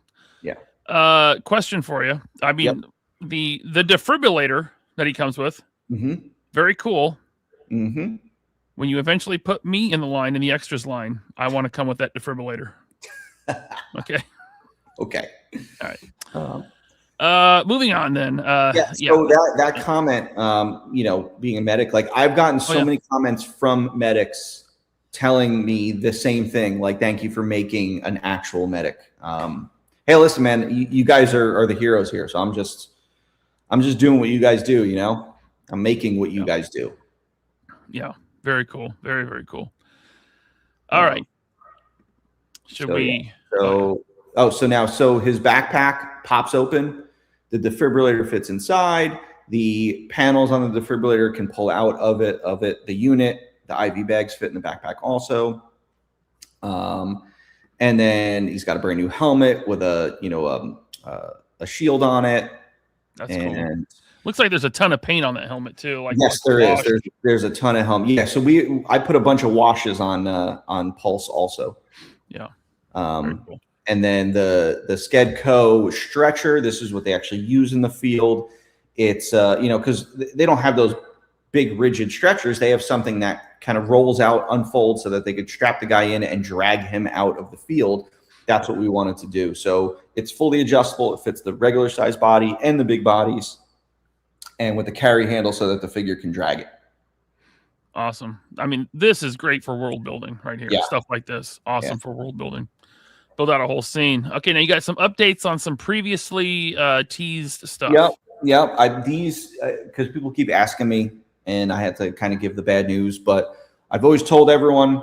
Yeah. Question for you. I mean, the defibrillator that he comes with, very cool. When you eventually put me in the line, in the extras line, I want to come with that defibrillator. Okay. Okay. All right. Moving on then. So that comment, being a medic, like I've gotten so many comments from medics telling me the same thing. Like, thank you for making an actual medic. Hey, listen, man, you guys are the heroes here. So I'm just doing what you guys do. I'm making what you guys do. Yeah. Very cool. Very, very cool. All right. Should we? So his backpack pops open. The defibrillator fits inside. The panels on the defibrillator can pull out of it. The unit, the IV bags fit in the backpack also. And then he's got a brand new helmet with a shield on it. That's cool. Looks like there's a ton of paint on that helmet too. Like, yes, there is. There's a ton of helmet. Yeah. So I put a bunch of washes on Pulse also. Yeah. Very cool. And then the Skedco stretcher, this is what they actually use in the field. It's, because they don't have those big rigid stretchers. They have something that kind of rolls out, unfolds so that they could strap the guy in and drag him out of the field. That's what we wanted to do. So it's fully adjustable. It fits the regular size body and the big bodies, and with the carry handle so that the figure can drag it. Awesome. I mean, this is great for world building right here. Yeah. Stuff like this. Awesome for world building. Build out a whole scene. Okay, now you got some updates on some previously teased stuff. Yep. These, because people keep asking me, and I had to kind of give the bad news, but I've always told everyone,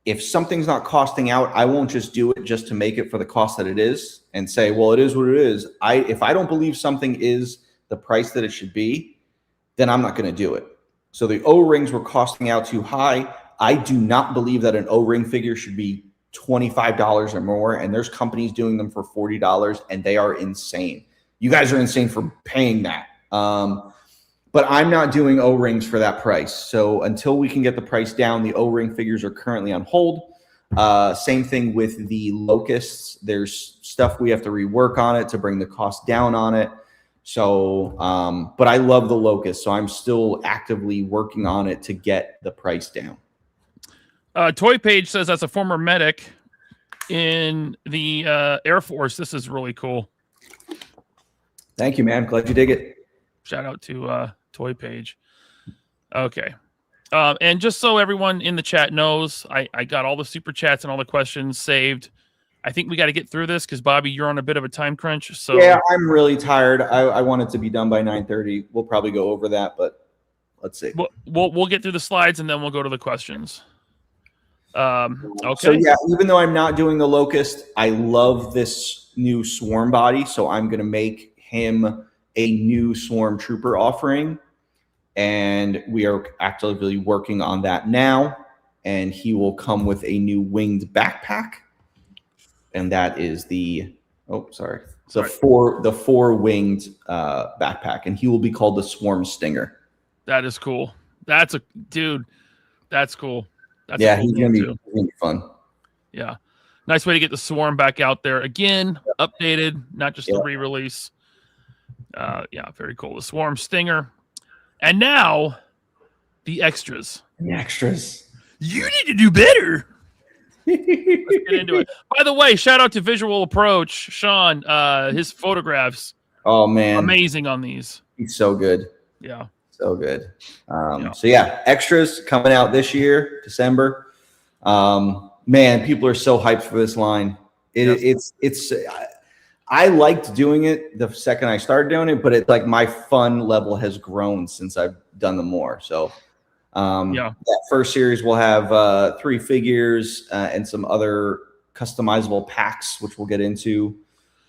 if something's not costing out, I won't just do it just to make it for the cost that it is and say, well, it is what it is. If I don't believe something is the price that it should be, then I'm not going to do it. So the O-rings were costing out too high. I do not believe that an O-ring figure should be $25 or more, and there's companies doing them for $40, and they are insane. You guys are insane for paying that. But I'm not doing O-rings for that price. So until we can get the price down, the O-ring figures are currently on hold. Same thing with the Locusts. There's stuff we have to rework on it to bring the cost down on it. So, but I love the Locust, so I'm still actively working on it to get the price down. Toy Page says, as a former medic in the Air Force, this is really cool. Thank you, man. Glad you dig it. Shout out to Toy Page. Okay. And just so everyone in the chat knows, I got all the super chats and all the questions saved. I think we got to get through this because, Bobby, you're on a bit of a time crunch. So yeah, I'm really tired. I want it to be done by 9:30. We'll probably go over that, but let's see. We'll get through the slides and then we'll go to the questions. Okay. So yeah, even though I'm not doing the Locust, I love this new Swarm body. So I'm going to make him a new Swarm Trooper offering. And we are actively working on that now. And he will come with a new winged backpack. And that is the four winged backpack, and he will be called the Swarm Stinger. That is cool. That's cool. That's cool he's gonna be fun. Yeah, nice way to get the Swarm back out there again, updated, not just a re-release. Yeah, very cool. The Swarm Stinger, and now the extras. The extras. You need to do better. Let's get into it. By the way, shout out to Visual Approach, Sean. His photographs. Oh man, amazing on these. He's so good. Yeah. So good. So yeah, extras coming out this year, December. Man, people are so hyped for this line. I liked doing it the second I started doing it, but it's like my fun level has grown since I've done them more. So that first series will have 3 figures and some other customizable packs, which we'll get into.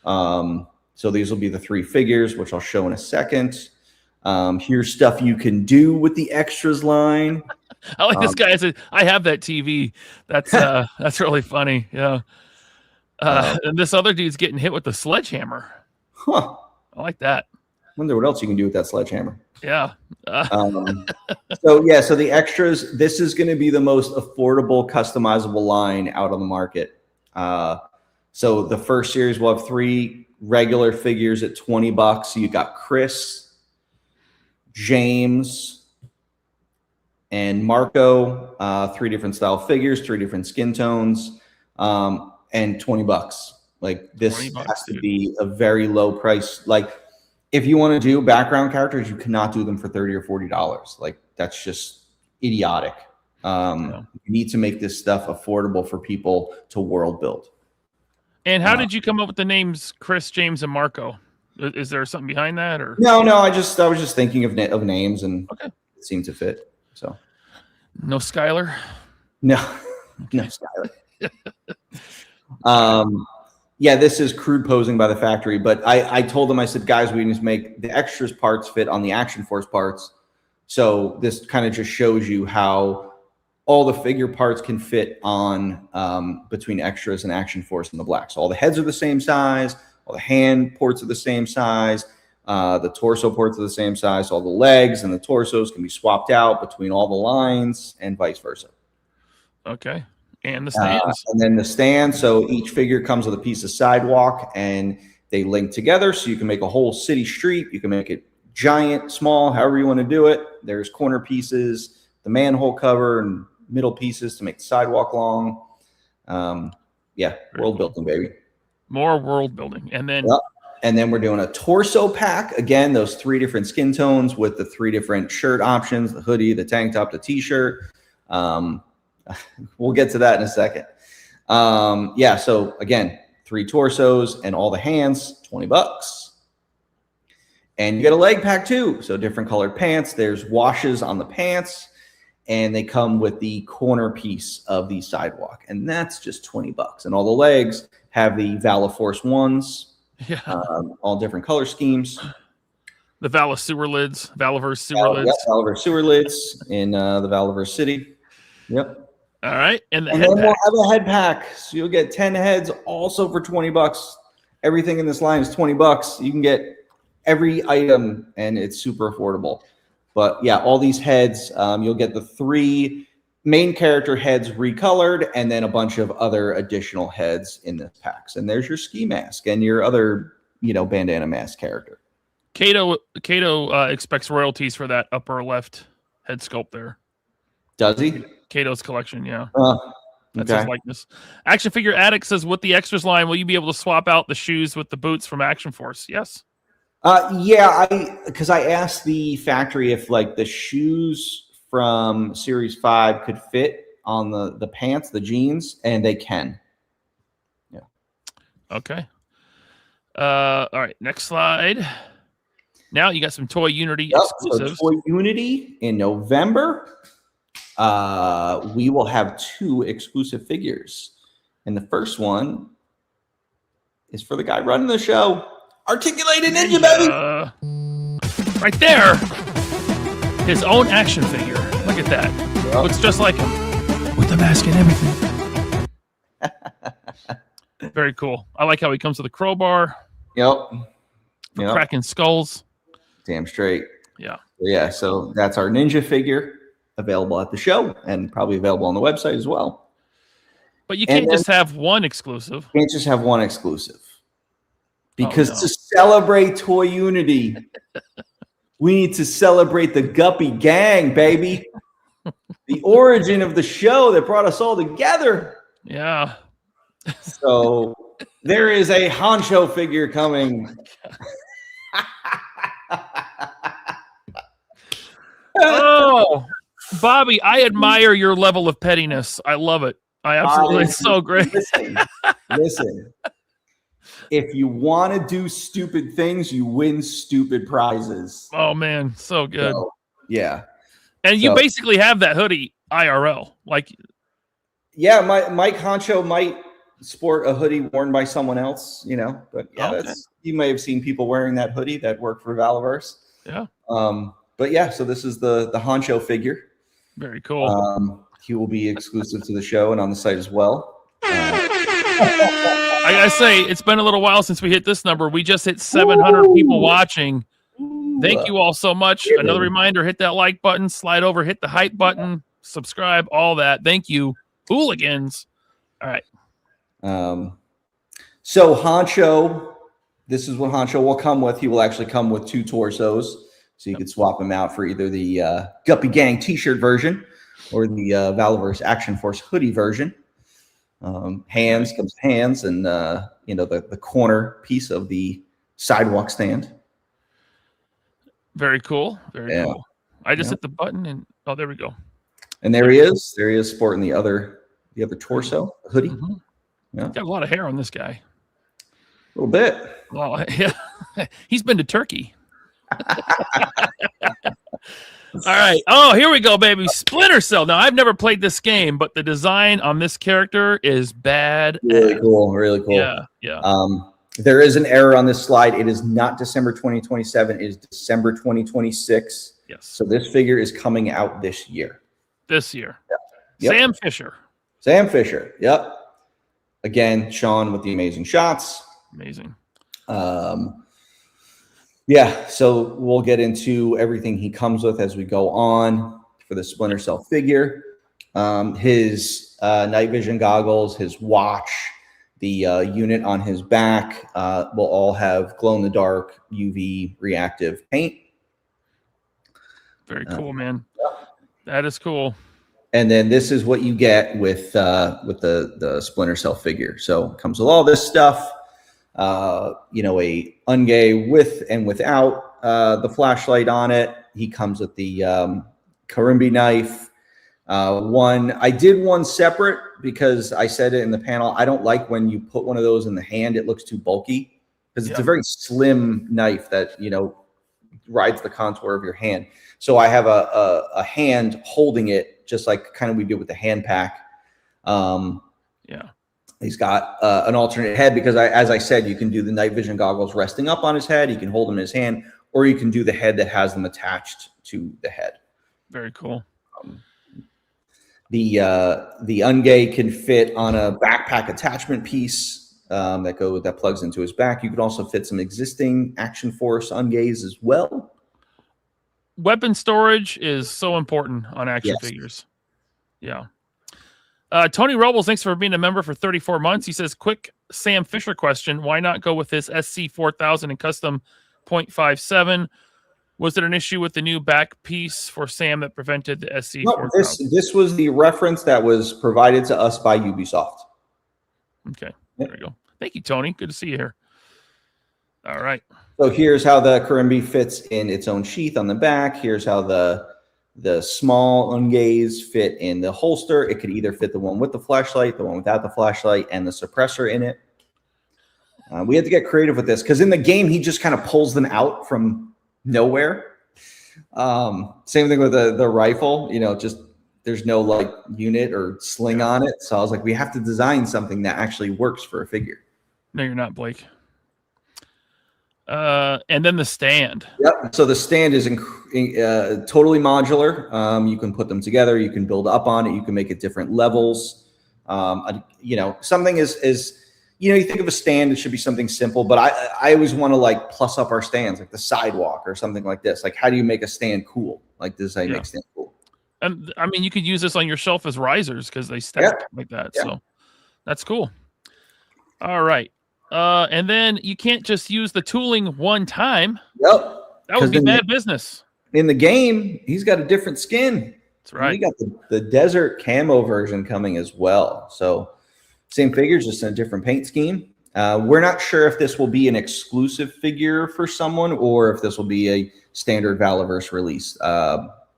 So these will be the 3 figures, which I'll show in a second. Here's stuff you can do with the extras line. I like this guy. I said, I have that TV. That's really funny. Yeah. And this other dude's getting hit with the sledgehammer. Huh. I like that. Wonder what else you can do with that sledgehammer. Yeah. So the extras, this is going to be the most affordable customizable line out on the market. So the first series will have 3 regular figures at $20. So you got Chris, James, and Marco, 3 different style figures, 3 different skin tones, and $20. Like this has to be a very low price. Like if you want to do background characters, you cannot do them for $30 or $40. Like that's just idiotic. You need to make this stuff affordable for people to world build. And how did you come up with the names Chris, James, and Marco? Is there something behind that, or no? I was just thinking of names, and it seemed to fit. So no Skylar. No Skylar. This is crude posing by the factory, but I told them, I said, guys, we need to make the extras parts fit on the Action Force parts. So this kind of just shows you how all the figure parts can fit on between extras and Action Force and the black. So all the heads are the same size, all the hand ports are the same size, the torso ports are the same size, all the legs and the torsos can be swapped out between all the lines and vice versa. Okay. And the stands. And then the stand. So each figure comes with a piece of sidewalk and they link together. So you can make a whole city street. You can make it giant, small, however you want to do it. There's corner pieces, the manhole cover, and middle pieces to make the sidewalk long. World building, baby. More world building. And then we're doing a torso pack. Again, those 3 different skin tones with the 3 different shirt options, the hoodie, the tank top, the t-shirt. We'll get to that in a second. So again, 3 torsos and all the hands, $20. And you get a leg pack too. So different colored pants. There's washes on the pants, and they come with the corner piece of the sidewalk, and that's just $20. And all the legs have the Valaverse ones, all different color schemes. The Valaverse sewer lids. Valaverse sewer lids in the Valaverse City. Yep. All right, and then we'll have a head pack, so you'll get 10 heads, also for $20. Everything in this line is $20. You can get every item, and it's super affordable. But yeah, all these heads, you'll get the 3 main character heads recolored, and then a bunch of other additional heads in the packs. And there's your ski mask and your other, bandana mask character. Kato expects royalties for that upper left head sculpt there. Does he? Kato's collection, yeah. That's okay. his likeness. Action Figure Addict says, with the extras line, will you be able to swap out the shoes with the boots from Action Force? Yes. Because I asked the factory if like the shoes from Series 5 could fit on the pants, the jeans, and they can. Yeah. Okay. All right, next slide. Now you got some Toy Unity exclusives. So Toy Unity in November. We will have 2 exclusive figures. And the first one is for the guy running the show. Articulated Ninja, baby! Right there. His own action figure. Look at that. Yep. Looks just like him. With the mask and everything. Very cool. I like how he comes with a crowbar. Yep. Cracking skulls. Damn straight. Yeah. Yeah, so that's our Ninja figure, available at the show and probably available on the website as well. But you can't just have one exclusive. You can't just have one exclusive. Because to celebrate Toy Unity, we need to celebrate the Guppy Gang, baby. The origin of the show that brought us all together. Yeah. So there is a Honcho figure coming. Oh, Bobby, I admire your level of pettiness. I love it. I absolutely, it's so great. Listen. If you want to do stupid things, you win stupid prizes. Oh man, so good. So, yeah. And you basically have that hoodie IRL. Like, yeah, Mike Honcho might sport a hoodie worn by someone else, but yeah, you may have seen people wearing that hoodie that work for Valaverse. Yeah. But yeah, so this is the Honcho figure. Very cool. He will be exclusive to the show and on the site as well. I gotta say, it's been a little while since we hit this number. We just hit 700 people watching. Thank you all so much. Another reminder, hit that like button, slide over, hit the hype button, subscribe, all that. Thank you, hooligans. All right. So Honcho, this is what Honcho will come with. He will actually come with 2 torsos. So you could swap them out for either the Guppy Gang t-shirt version or the Valaverse Action Force hoodie version. Hands comes hands and the corner piece of the sidewalk stand. Very cool. Very cool. I just hit the button and there we go. And there he is. There he is sporting the other torso hoodie. Mm-hmm. Yeah. Got a lot of hair on this guy. A little bit. Well, yeah. He's been to Turkey. All right. Oh, here we go, baby. Splinter Cell. Now, I've never played this game, but the design on this character is bad. Really cool. Really cool. Yeah. Yeah. There is an error on this slide. It is not December 2027. It is December 2026. Yes. So this figure is coming out this year. This year. Yep. Sam Fisher. Sam Fisher. Yep. Again, Sean with the amazing shots. Amazing. Yeah, so we'll get into everything he comes with as we go on for the Splinter Cell figure. His night vision goggles, his watch, the unit on his back will all have glow-in-the-dark UV reactive paint. Very cool, man. That is cool. And then this is what you get with the Splinter Cell figure. So it comes with all this stuff. A Ungay with and without the flashlight on it. He comes with the Karimbi knife. I did one separate because I said it in the panel. I don't like when you put one of those in the hand. It looks too bulky because it's a very slim knife that rides the contour of your hand. So I have a hand holding it, just like kind of we did with the hand pack. He's got an alternate head because, as I said, you can do the night vision goggles resting up on his head. You can hold them in his hand, or you can do the head that has them attached to the head. Very cool. The Ungay can fit on a backpack attachment piece that plugs into his back. You could also fit some existing Action Force Ungays as well. Weapon storage is so important on action figures. Yeah. Tony Robles, thanks for being a member for 34 months. He says, quick Sam Fisher question. Why not go with this SC4000 and custom 0.57? Was it an issue with the new back piece for Sam that prevented the SC4000? No, this was the reference that was provided to us by Ubisoft. Okay, there we go. Thank you, Tony. Good to see you here. All right. So here's how the Karimbi fits in its own sheath on the back. Here's how the small Ungays fit in the holster. It could either fit the one with the flashlight, the one without the flashlight, and the suppressor in it. We had to get creative with this because in the game, he just kind of pulls them out from nowhere. Same thing with the rifle, just there's no unit or sling on it. So I was like, we have to design something that actually works for a figure. No, you're not, Blake. And then the stand. Yep. So the stand is totally modular. You can put them together. You can build up on it. You can make it different levels. Something is you think of a stand, it should be something simple, but I always want to plus up our stands, like the sidewalk or something like this. Like, how do you make a stand cool? Like this is how you make stand cool. And I mean, you could use this on your shelf as risers because they stack like that. Yeah. So that's cool. All right. And then you can't just use the tooling one time. Yep. That would be bad business. In the game, he's got a different skin. That's right. He got the desert camo version coming as well. So same figures, just in a different paint scheme. We're not sure if this will be an exclusive figure for someone or if this will be a standard Valaverse release.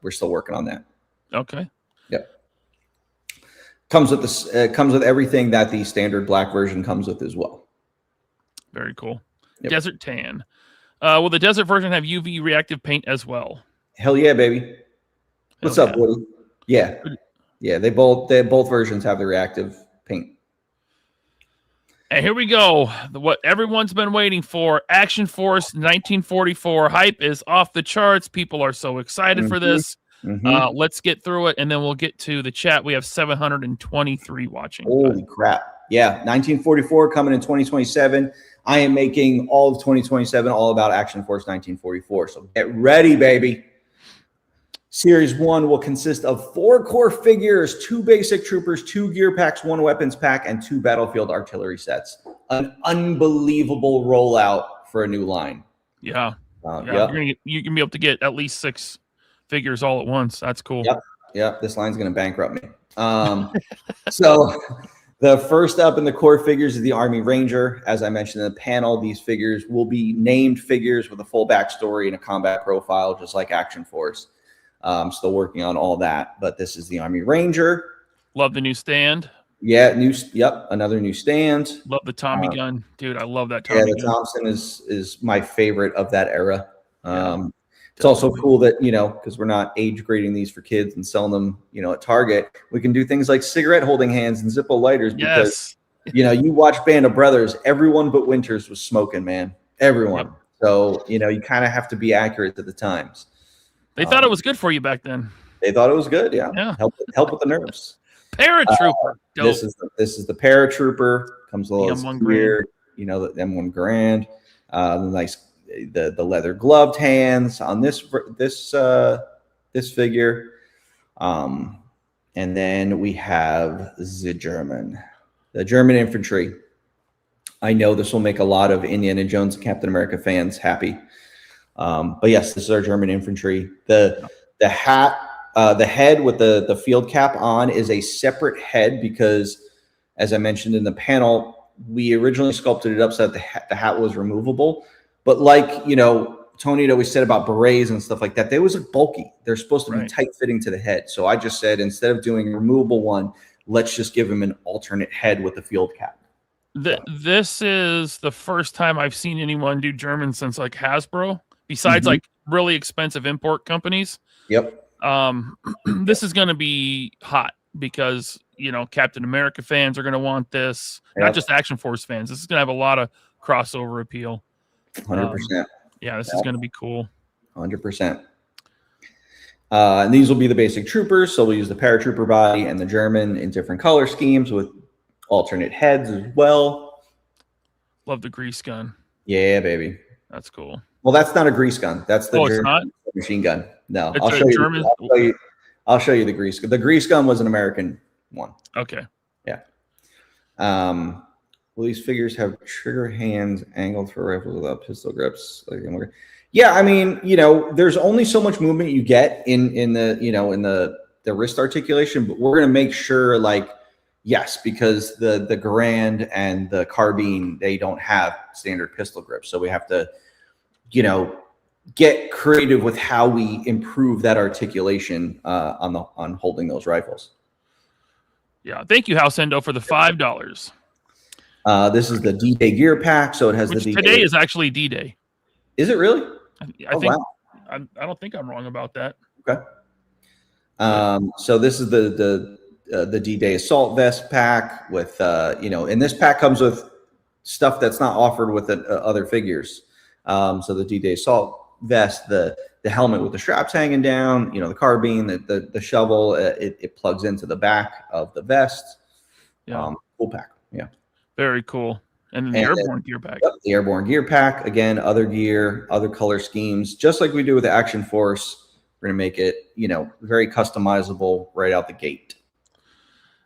we're still working on that. Okay. Yep. Comes with this. Comes with everything that the standard black version comes with as well. Very cool. Yep. Desert tan. Will the desert version have UV reactive paint as well? Hell yeah, baby. What's up, Woody? Yeah. Yeah, they both versions have the reactive paint. And here we go. What everyone's been waiting for. Action Force 1944 hype is off the charts. People are so excited for this. Let's get through it, and then we'll get to the chat. We have 723 watching. Holy crap. Yeah, 1944 coming in 2027. I am making all of 2027 all about Action Force 1944. So get ready, baby. Series 1 will consist of 4 core figures, 2 basic troopers, 2 gear packs, 1 weapons pack, and 2 battlefield artillery sets. An unbelievable rollout for a new line. Yeah. Yep. You can be able to get at least 6 figures all at once. That's cool. Yep. This line's going to bankrupt me. So the first up in the core figures is the Army Ranger. As I mentioned in the panel, these figures will be named figures with a full backstory and a combat profile, just like Action Force. Still working on all that, but this is the Army Ranger. Love the new stand. Yeah, another new stand. Love the Tommy gun, dude. I love that Tommy gun. The Thompson is my favorite of that era. It's also cool that because we're not age grading these for kids and selling them at Target, we can do things like cigarette holding hands and Zippo lighters. Because you watch Band of Brothers, everyone but Winters was smoking, man. Everyone. Yep. So you kind of have to be accurate to the times. They thought it was good for you back then. They thought it was good, yeah. Help with the nerves. Paratrooper. This is the paratrooper. Comes with a little gear, the M1 Grand. The leather gloved hands on this figure. And then we have the German infantry. I know this will make a lot of Indiana Jones and Captain America fans happy. But yes, this is our German infantry. The hat, the head with the field cap on is a separate head because, as I mentioned in the panel, we originally sculpted it up so that the hat was removable. But like Tony had always said about berets and stuff like that, they was bulky. They're supposed to be tight fitting to the head. So I just said instead of doing a removable one, let's just give him an alternate head with the field cap. This is the first time I've seen anyone do German since like Hasbro. Besides like really expensive import companies. Yep. This is going to be hot because, Captain America fans are going to want this. Not just Action Force fans. This is going to have a lot of crossover appeal. 100%. Yeah, this is going to be cool. 100%. And these will be the basic troopers. So we'll use the paratrooper body and the German in different color schemes with alternate heads as well. Love the grease gun. Yeah, baby. That's cool. Well, that's not a grease gun. That's the German machine gun. No, I'll show you the grease gun. The grease gun was an American one. Okay. Yeah. Will these figures have trigger hands angled for rifles without pistol grips? Yeah, I mean, there's only so much movement you get in the wrist articulation, but we're gonna make sure, yes, because the Garand and the carbine, they don't have standard pistol grips, so we have to get creative with how we improve that articulation on holding those rifles. Yeah, thank you, House Endo, for the $5. This is the D-Day gear pack, so it has the D-Day. Today is actually D-Day. Is it really? I think. Wow. I don't think I'm wrong about that. Okay. So this is the D-Day assault vest pack with and this pack comes with stuff that's not offered with other figures. So the D-Day assault vest, the helmet with the straps hanging down, the carbine, the shovel, it plugs into the back of the vest. Yeah. Cool pack. Yeah. Very cool. And then the airborne gear pack. Yep, the airborne gear pack. Again, other gear, other color schemes, just like we do with the Action Force. We're going to make it, very customizable right out the gate.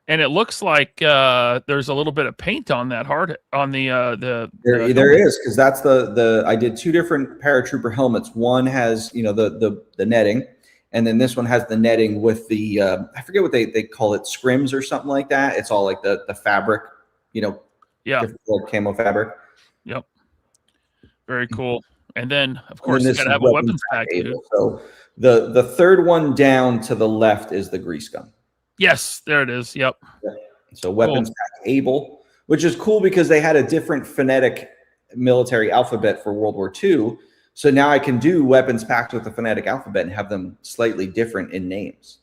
And it looks like there's a little bit of paint on that there is, because that's I did 2 different paratrooper helmets. One has the netting, and then this one has the netting with the I forget what they call it, scrims or something like that. It's all like the fabric, different camo fabric. Yep. Very cool. And then, of course, you this got to is have a weapons pack, dude. able. So the third one down to the left is the grease gun. Yes, there it is. Yep. So weapons pack able, which is cool because they had a different phonetic military alphabet for World War II. So now I can do weapons packed with the phonetic alphabet and have them slightly different in names.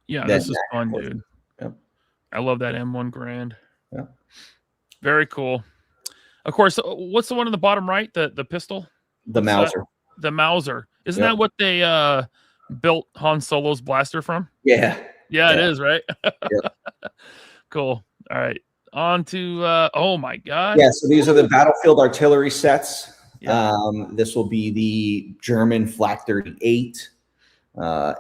Yeah, this is fun, dude. Yep. I love that M1 Grand. Yeah. Very cool. Of course, what's the one on the bottom right? The pistol? The Mauser. The Mauser. Isn't that what they built Han Solo's blaster from? Yeah. Yeah, it is, right? Yep. Cool. All right. On to oh my god. Yeah, so these are the battlefield artillery sets. Yeah. This will be the German Flak 38.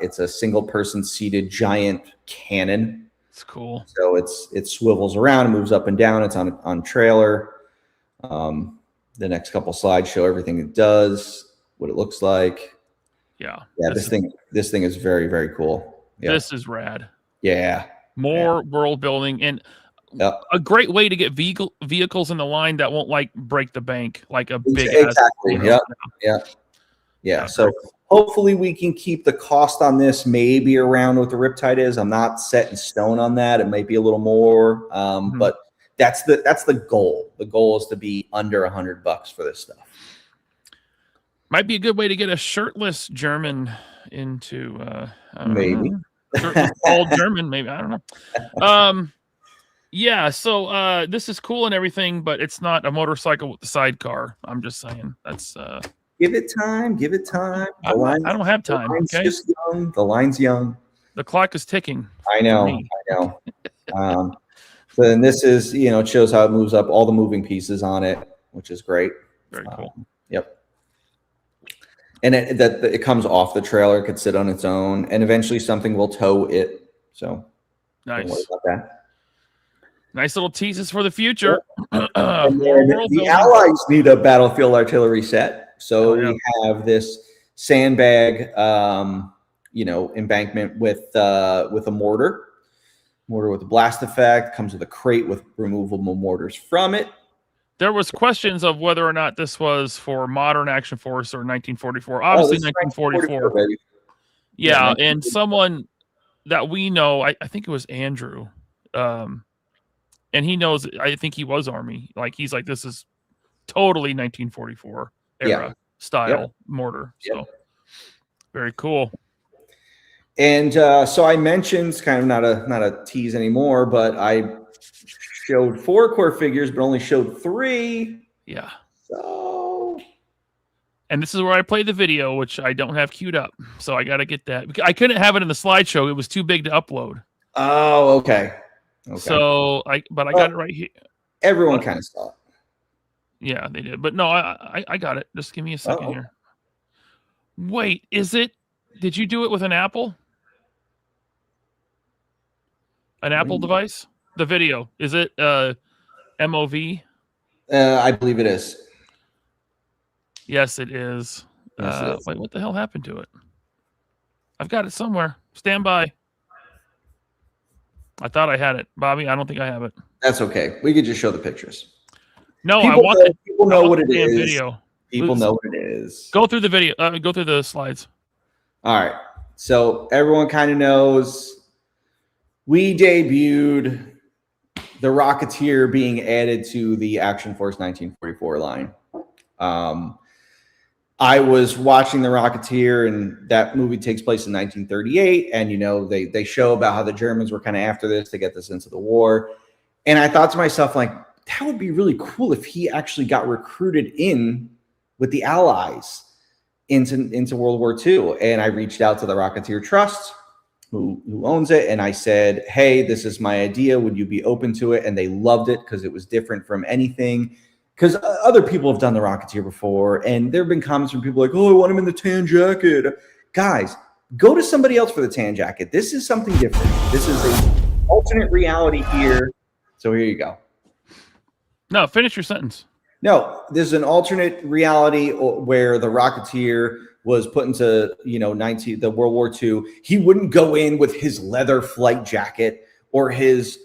It's a single person seated giant cannon. It's cool. So it swivels around and moves up and down. It's on trailer. The next couple slides show everything it does, what it looks like. Yeah. Yeah, this thing is very, very cool. Yeah. This is rad. Yeah. More world building and a great way to get vehicles in the line that won't like break the bank like a big exactly. ass, Yeah. So hopefully we can keep the cost on this maybe around what the Riptide is. I'm not set in stone on that. It might be a little more, but that's the goal. The goal is to be under $100 for this stuff. Might be a good way to get a shirtless German into maybe old German. Maybe I don't know. Yeah. So this is cool and everything, but it's not a motorcycle with the sidecar. I'm just saying that's. Give it time. Give it time. I don't have time. The line's Okay. just young. The line's young. The clock is ticking. I know. So then this is, it shows how it moves up, all the moving pieces on it, which is great. Very cool. Yep. And it comes off the trailer. It could sit on its own, and eventually something will tow it. So nice. Don't worry about that. Nice little teases for the future. The Allies need a battlefield artillery set. So we have this sandbag, embankment with a mortar with a blast effect. Comes with a crate with removable mortars from it. There was questions of whether or not this was for modern Action Force or 1944. Obviously, 1944. Yeah, and someone that we know, I think it was Andrew, and he knows. I think he was Army. Like he's like, this is totally 1944 era style mortar. So very cool. And so I mentioned, kind of not a tease anymore, but I showed 4 core figures, but only showed 3. Yeah. So, and this is where I play the video, which I don't have queued up, so I got to get that. I couldn't have it in the slideshow; it was too big to upload. Oh, okay. So I got it right here. Everyone kind of saw it. Yeah, they did, but no, I got it. Just give me a second here. Wait, is it? Did you do it with an Apple? An Apple device? The video, is it MOV? I believe it is. Yes, it is. Yes, it is. Wait, what the hell happened to it? I've got it somewhere. Stand by. I thought I had it, Bobby. I don't think I have it. That's okay. We could just show the pictures. No, People know what it is. Video. People know what it is. Go through the video. Go through the slides. All right. So everyone kind of knows we debuted the Rocketeer being added to the Action Force 1944 line. I was watching the Rocketeer, and that movie takes place in 1938. And, they show about how the Germans were kind of after this to get this into the war. And I thought to myself, like, that would be really cool if he actually got recruited in with the Allies into World War II. And I reached out to the Rocketeer Trust, who owns it, and I said, hey, this is my idea. Would you be open to it? And they loved it because it was different from anything. Because other people have done the Rocketeer before, and there have been comments from people like, oh, I want him in the tan jacket. Guys, go to somebody else for the tan jacket. This is something different. This is an alternate reality here. So here you go. No, finish your sentence. No, there's an alternate reality where the Rocketeer was put into, the World War II. He wouldn't go in with his leather flight jacket or his,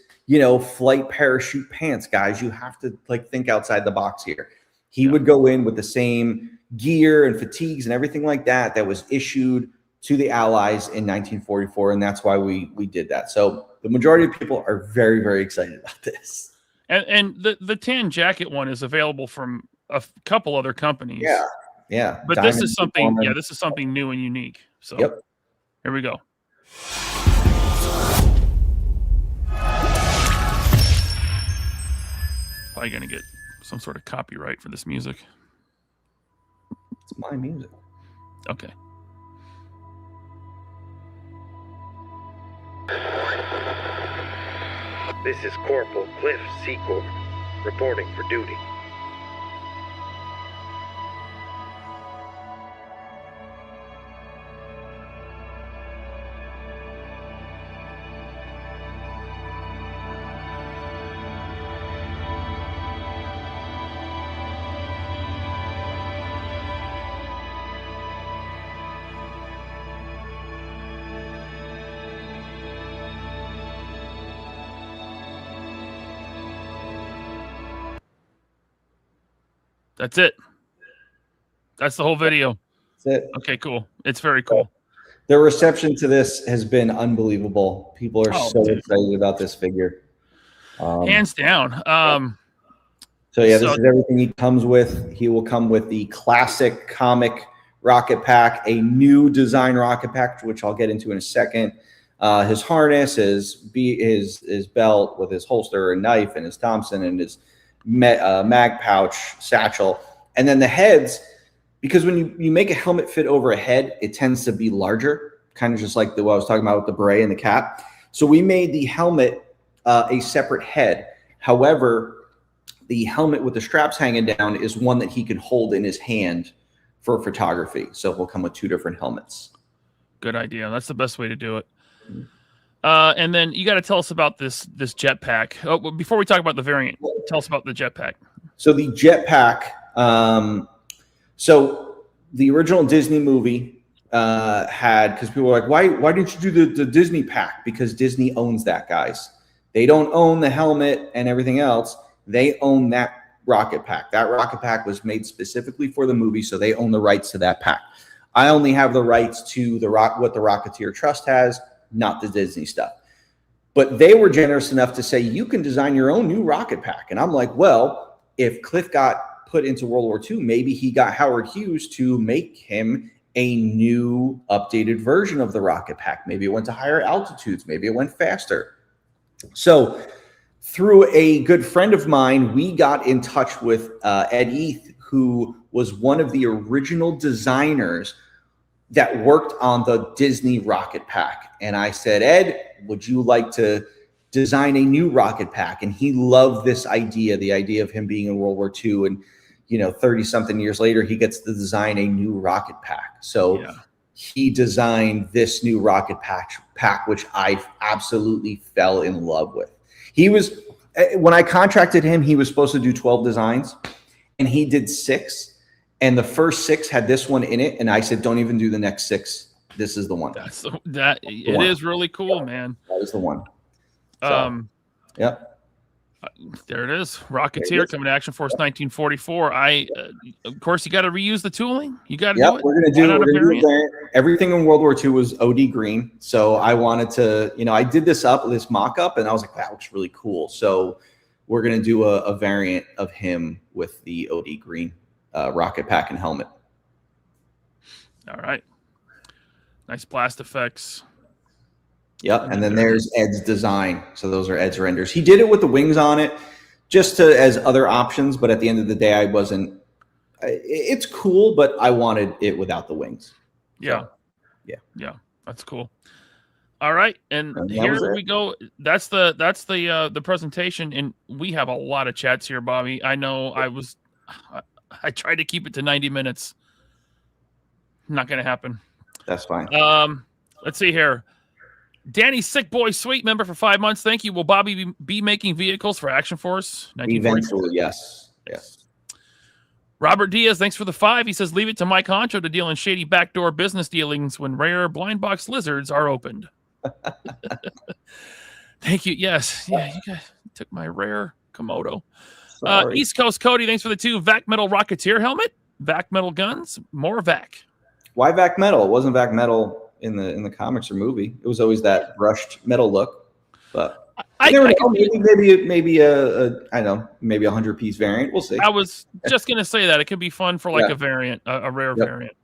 flight parachute pants, guys. You have to think outside the box here. He would go in with the same, gear and fatigues and everything like that that was issued to the Allies in 1944, and that's why we did that. So the majority of people are very, very excited about this. And the tan jacket one is available from a couple other companies. Yeah. But Diamond this is something. Performance. Yeah, this is something new and unique. So Yep. Here we go. Probably gonna get some sort of copyright for this music. It's my music. Okay. This is Corporal Cliff Secord, reporting for duty. That's it. That's the whole video. That's it. Okay, cool. It's very cool. The reception to this has been unbelievable. People are so excited about this figure. Hands down. So this is everything he comes with. He will come with the classic comic rocket pack, a new design rocket pack, which I'll get into in a second. His harness, his belt with his holster and knife, and his Thompson, and his mag pouch satchel, and then the heads, because when you make a helmet fit over a head, it tends to be larger, kind of just like what I was talking about with the beret and the cap. So we made the helmet a separate head. However, the helmet with the straps hanging down is one that he can hold in his hand for photography. So he'll come with two different helmets. Good idea. That's the best way to do it. And then you got to tell us about this jetpack. Oh, before we talk about the variant, tell us about the jetpack. So the jetpack. So the original Disney movie had, because people were like, why didn't you do the Disney pack? Because Disney owns that, guys. They don't own the helmet and everything else. They own that rocket pack. That rocket pack was made specifically for the movie, so they own the rights to that pack. I only have the rights to what the Rocketeer Trust has, not the Disney stuff. But they were generous enough to say, you can design your own new rocket pack. And I'm like, well, if Cliff got put into World War II, maybe he got Howard Hughes to make him a new updated version of the rocket pack. Maybe it went to higher altitudes. Maybe it went faster. So through a good friend of mine, we got in touch with Ed Eath, who was one of the original designers that worked on the Disney rocket pack. And I said, Ed, would you like to design a new rocket pack? And he loved this idea, the idea of him being in World War II. And, 30 something years later, he gets to design a new rocket pack. So he designed this new rocket pack, which I absolutely fell in love with. When I contracted him, he was supposed to do 12 designs, and he did 6. And the first 6 had this one in it. And I said, don't even do the next 6. This is the one. It is really cool, man. That is the one. So, yep. There it is. Rocketeer coming to Action Force 1944. Of course, you got to reuse the tooling. You got to do it. We're going to do everything in World War II was OD green. So I wanted to, I did this mock-up, and I was like, that looks really cool. So we're going to do a variant of him with the OD green rocket pack and helmet. All right. Nice blast effects. Yep. And then there's Ed's design. So those are Ed's renders. He did it with the wings on it just as other options. But at the end of the day, it's cool, but I wanted it without the wings. Yeah. That's cool. All right. And here we go. That's the presentation. And we have a lot of chats here, Bobby. I know I tried to keep it to 90 minutes. Not going to happen. That's fine. Let's see here. Danny Sick Boy Sweet, member for 5 months. Thank you. Will Bobby be making vehicles for Action Force? Eventually, yes. Robert Diaz, thanks for the 5. He says, leave it to Mike Honcho to deal in shady backdoor business dealings when rare blind box lizards are opened. Thank you. Yes. Yeah, you guys took my rare Komodo. East Coast Cody, thanks for the 2. Vac Metal Rocketeer helmet. Vac metal guns, more Vac. Why Vac metal? It wasn't Vac metal in the comics or movie. It was always that brushed metal look. But I never know. Maybe I don't know, maybe 100-piece variant. We'll see. I was just gonna say that it could be fun for like a variant, a rare variant.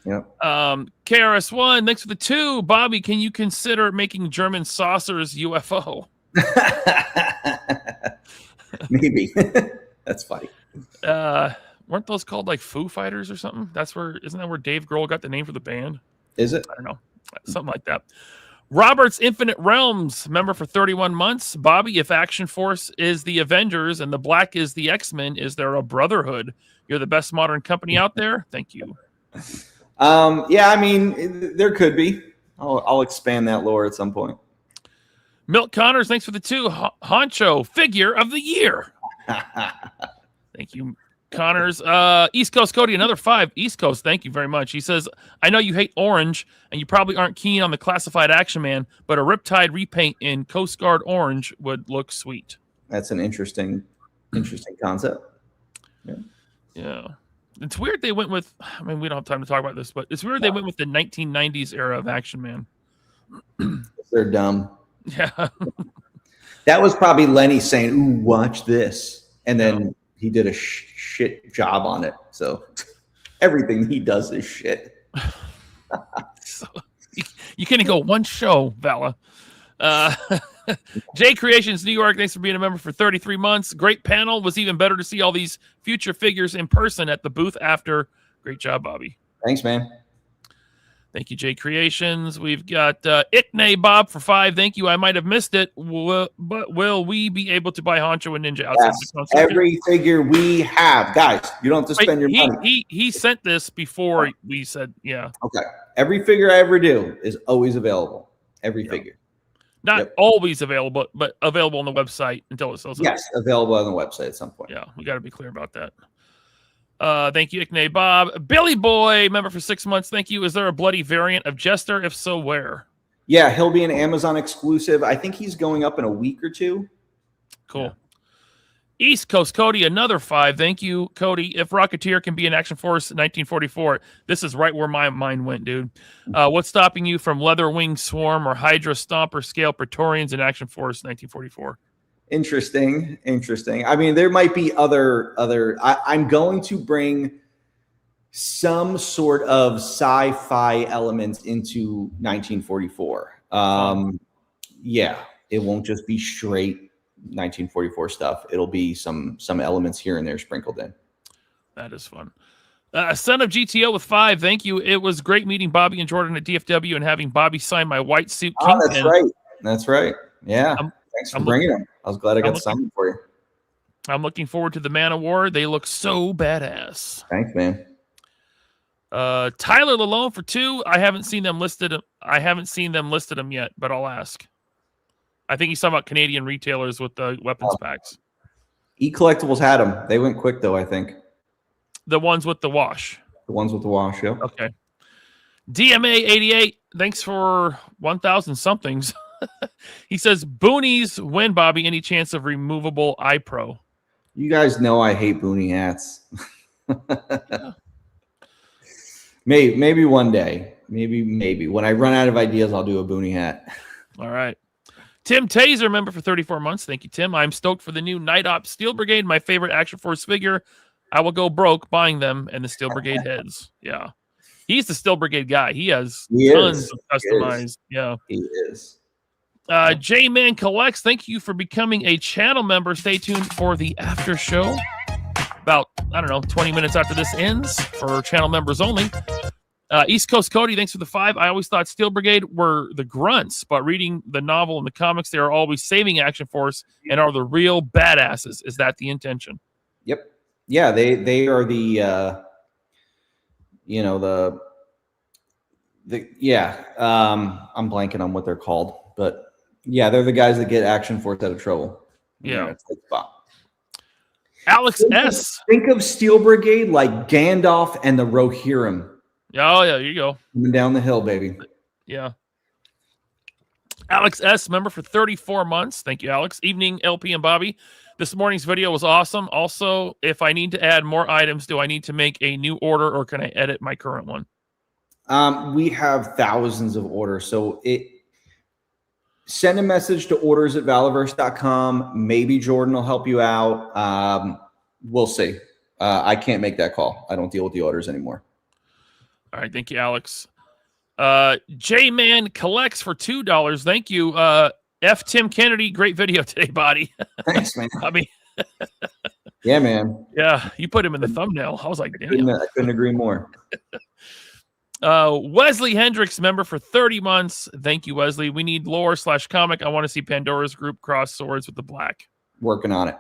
Yeah. KRS1, thanks for the 2. Bobby, can you consider making German saucers UFO? Maybe. That's funny. Weren't those called like Foo Fighters or something? Isn't that where Dave Grohl got the name for the band? Is it? I don't know. Something like that. Robert's Infinite Realms, member for 31 months. Bobby, if Action Force is the Avengers and the Black is the X-Men, is there a brotherhood? You're the best modern company out there. Thank you. Yeah, I mean, there could be. I'll expand that lore at some point. Milt Connors, thanks for the 2. Honcho, figure of the year. Thank you, Connors. East Coast Cody, another 5. East Coast, thank you very much. He says, I know you hate orange, and you probably aren't keen on the classified Action Man, but a Riptide repaint in Coast Guard orange would look sweet. That's an interesting concept. Yeah. It's weird they went with, I mean, we don't have time to talk about this, but it's weird they went with the 1990s era of Action Man. They're dumb. Yeah. That was probably Lenny saying, ooh, watch this. And then he did a shit job on it. So everything he does is shit. So, you can't go one show, Vala. J Creations New York, thanks for being a member for 33 months. Great panel. Was even better to see all these future figures in person at the booth after. Great job, Bobby. Thanks, man. Thank you, J Creations. We've got Ickney Bob for 5. Thank you. I might have missed it, but will we be able to buy Honcho and Ninja outside the concert? Every figure we have. Guys, you don't have to spend your money. He sent this before we said, yeah. Okay. Every figure I ever do is always available. Every figure. Not always available, but available on the website until it sells out. Yes, available on the website at some point. Yeah, we got to be clear about that. Thank you, Ickney Bob. Billy Boy, member for 6 months. Thank you. Is there a bloody variant of Jester? If so, where? Yeah, he'll be an Amazon exclusive. I think he's going up in a week or 2. Cool. Yeah. East Coast Cody, another 5. Thank you, Cody. If Rocketeer can be in Action Force 1944, this is right where my mind went, dude. What's stopping you from Leather Wing Swarm or Hydra Stomper Scale Praetorians in Action Force 1944? Interesting. I mean, there might be other. I'm going to bring some sort of sci-fi elements into 1944. Yeah, it won't just be straight 1944 stuff. It'll be some elements here and there sprinkled in. That is fun. Son of GTO with 5. Thank you. It was great meeting Bobby and Jordan at DFW and having Bobby sign my white suit. That's right. That's right. Yeah. Thanks for bringing them. I was glad I got to sign them for you. I'm looking forward to the Man Award. They look so badass. Thanks, man. Tyler Lalone for 2. I haven't seen them listed them yet, but I'll ask. I think he's talking about Canadian retailers with the weapons packs. E-Collectibles had them. They went quick, though, I think. The ones with the wash. The ones with the wash, yep. Okay. DMA88, thanks for 1,000 somethings. He says, Boonies win, Bobby. Any chance of removable iPro? You guys know I hate Boonie hats. Yeah. Maybe one day. Maybe. When I run out of ideas, I'll do a Boonie hat. All right. Tim Taser, member for 34 months. Thank you, Tim. I'm stoked for the new Night Ops Steel Brigade, my favorite Action Force figure. I will go broke buying them and the Steel Brigade heads. Yeah. He's the Steel Brigade guy. He has tons of customized. Yeah. He is. J-Man Collects, thank you for becoming a channel member. Stay tuned for the after show. About, 20 minutes after this ends for channel members only. East Coast Cody, thanks for the 5. I always thought Steel Brigade were the grunts, but reading the novel and the comics, they are always saving Action Force and are the real badasses. Is that the intention? Yep. Yeah, they are the I'm blanking on what they're called, but yeah, they're the guys that get Action Force out of trouble. Yeah. Alex S. Think of Steel Brigade like Gandalf and the Rohirrim. Oh, yeah, you go. Coming down the hill, baby. Yeah. Alex S., member for 34 months. Thank you, Alex. Evening, LP and Bobby. This morning's video was awesome. Also, if I need to add more items, do I need to make a new order or can I edit my current one? We have thousands of orders. So send a message to orders@valaverse.com. Maybe Jordan will help you out. We'll see. I can't make that call. I don't deal with the orders anymore. All right. Thank you, Alex. J-Man collects for $2. Thank you. F. Tim Kennedy. Great video today, buddy. Thanks, man. I mean, yeah, man. Yeah, you put him in the thumbnail. I was like, damn. I couldn't agree more. Wesley Hendricks, member for 30 months. Thank you, Wesley. We need lore/comic. I want to see Pandora's group cross swords with the black. Working on it.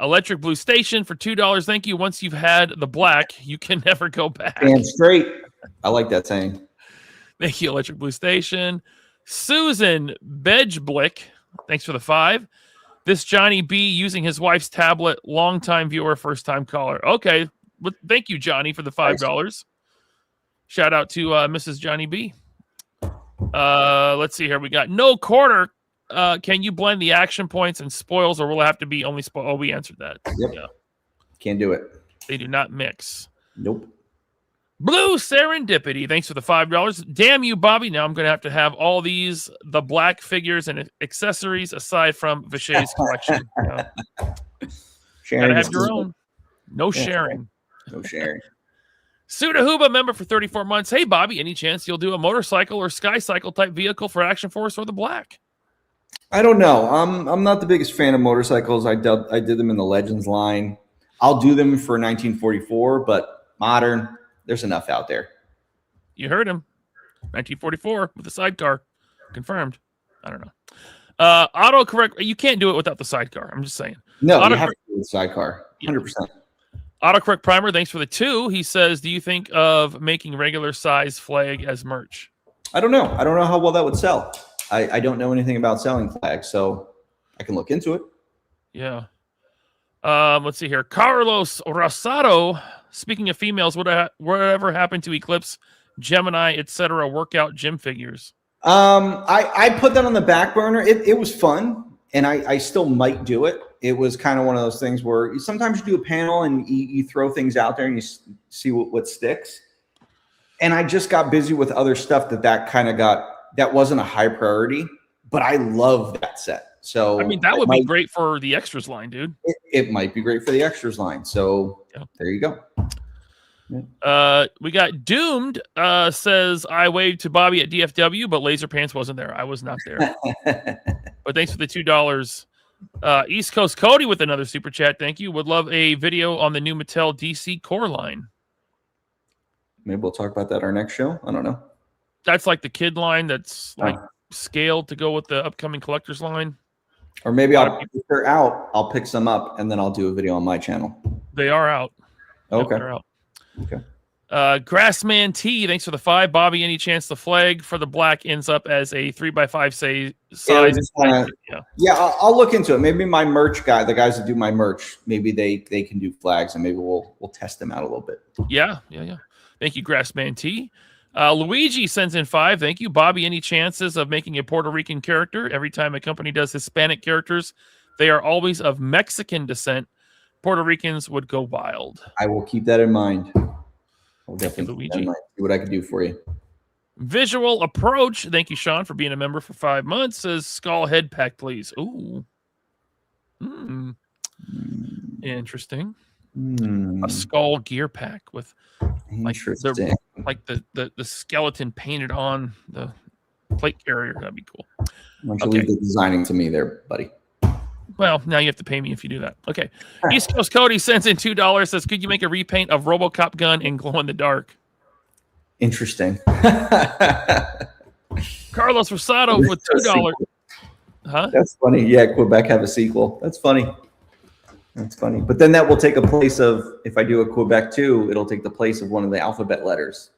Electric Blue Station for $2. Thank you. Once you've had the black, you can never go back. And straight. I like that saying. Thank you, Electric Blue Station. Susan Bedgeblick, thanks for the 5. This Johnny B using his wife's tablet, longtime viewer, first time caller. Okay, well, thank you, Johnny, for the $5. Shout out to Mrs. Johnny B. Let's see here. We got no quarter. Can you blend the action points and spoils, or will it have to be only spoil? Oh, we answered that. Yep. Yeah. Can't do it. They do not mix. Nope. Blue Serendipity, thanks for the $5. Damn you, Bobby. Now I'm going to have all these, the black figures and accessories aside from Vichet's collection. Gotta have your own. No sharing. No sharing. Sudahuba, member for 34 months. Hey, Bobby, any chance you'll do a motorcycle or sky cycle type vehicle for Action Force or the black? I don't know. I'm not the biggest fan of motorcycles. I did them in the Legends line. I'll do them for 1944, but modern, there's enough out there. You heard him. 1944 with a sidecar. Confirmed. I don't know. Autocorrect. You can't do it without the sidecar. I'm just saying. No, you have to do the sidecar. 100%. Autocorrect Primer, thanks for the 2. He says, do you think of making regular size flag as merch? I don't know. I don't know how well that would sell. I don't know anything about selling flags, so I can look into it. Yeah. Let's see here. Carlos Rosado. Speaking of females, whatever happened to Eclipse, Gemini, etc. workout gym figures? I put that on the back burner. It was fun, and I still might do it. It was kind of one of those things where sometimes you do a panel and you throw things out there and you see what sticks. And I just got busy with other stuff that wasn't a high priority, but I love that set. So I mean, that would be great for the extras line, dude. It might be great for the extras line. So There you go. Yeah. We got Doomed says, I waved to Bobby at DFW, but LaserPants wasn't there. I was not there. But thanks for the $2. East Coast Cody with another super chat. Thank you. Would love a video on the new Mattel DC Core line. Maybe we'll talk about that our next show. I don't know. That's like the kid line that's like scaled to go with the upcoming collector's line. Or maybe if they're out, I'll pick some up and then I'll do a video on my channel. They are out. Okay. They're out. Okay. Grassman T, thanks for the 5. Bobby, any chance the flag for the black ends up as a 3x5 size? I'll look into it. Maybe my merch guy, the guys that do my merch, maybe they can do flags and maybe we'll test them out a little bit. Yeah. Thank you, Grassman T. Luigi sends in 5. Thank you. Bobby, any chances of making a Puerto Rican character? Every time a company does Hispanic characters, they are always of Mexican descent. Puerto Ricans would go wild. I will keep that in mind. I'll definitely Luigi. See what I can do for you. Visual Approach. Thank you, Sean, for being a member for 5 months. Says skull head pack, please. Ooh. Interesting. A skull gear pack with like the skeleton painted on the plate carrier. That'd be cool. Why don't you leave the designing to me there, buddy? Well, now you have to pay me if you do that. Okay. East Coast Cody sends in $2. Says, could you make a repaint of RoboCop gun in glow in the dark? Interesting. Carlos Rosado with $2. Huh? That's funny. Yeah, Quebec have a sequel. That's funny. But then that will take a place of, if I do a Quebec 2, it'll take the place of one of the alphabet letters.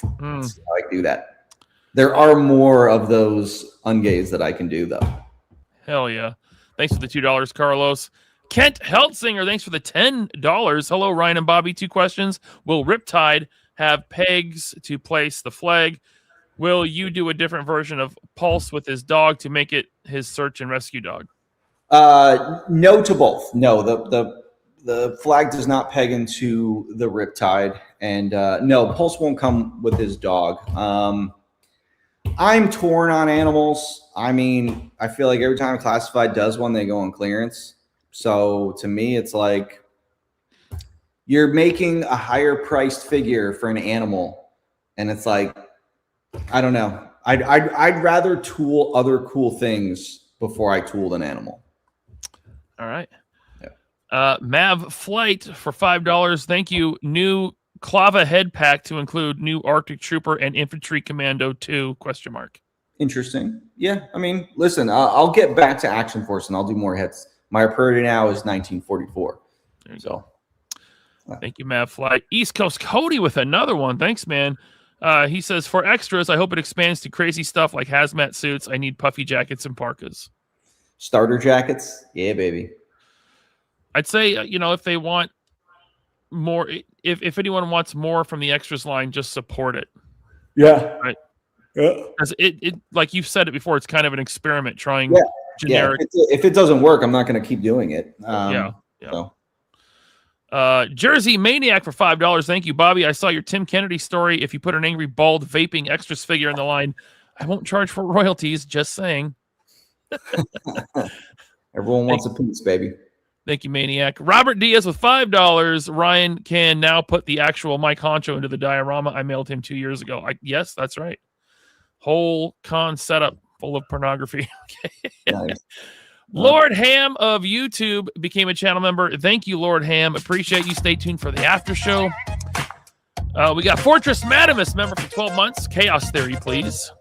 That's how I do that. There are more of those ungays that I can do, though. Hell yeah. Thanks for the $2, Carlos. Kent Heltzinger, thanks for the $10. Hello, Ryan and Bobby. 2 questions. Will Riptide have pegs to place the flag? Will you do a different version of Pulse with his dog to make it his search and rescue dog? No to both. No, the flag does not peg into the Riptide, and no, Pulse won't come with his dog. I'm torn on animals. I mean, I feel like every time Classified does one, they go on clearance. So to me, it's like you're making a higher priced figure for an animal, and it's like, I don't know. I'd rather tool other cool things before I tooled an animal. All right. Mav Flight for $5. Thank you. New Clava head pack to include new Arctic Trooper and Infantry Commando 2 ? Interesting. Yeah. I mean, listen, I'll get back to Action Force and I'll do more hits. My priority now is 1944. There you go. Thank you, Mav Flight. East Coast Cody with another one. Thanks, man. He says, for extras, I hope it expands to crazy stuff like hazmat suits. I need puffy jackets and parkas. Starter jackets. Yeah, baby. I'd say, if they want more, if anyone wants more from the extras line, just support it. Yeah. Right. Yeah. Because it like you've said it before, it's kind of an experiment trying generic. Yeah. If it doesn't work, I'm not going to keep doing it. Yeah. So. Jersey Maniac for $5. Thank you, Bobby. I saw your Tim Kennedy story. If you put an angry, bald, vaping extras figure in the line, I won't charge for royalties. Just saying. Everyone wants a piece, baby. Thank you, Maniac. Robert Diaz with $5. Ryan can now put the actual Mike Honcho into the diorama I mailed him 2 years ago. Yes, that's right. Whole con setup full of pornography. Okay. Nice. Lord Ham of YouTube became a channel member. Thank you, Lord Ham. Appreciate you. Stay tuned for the after show. We got Fortress Madamus member for 12 months. Chaos Theory, please.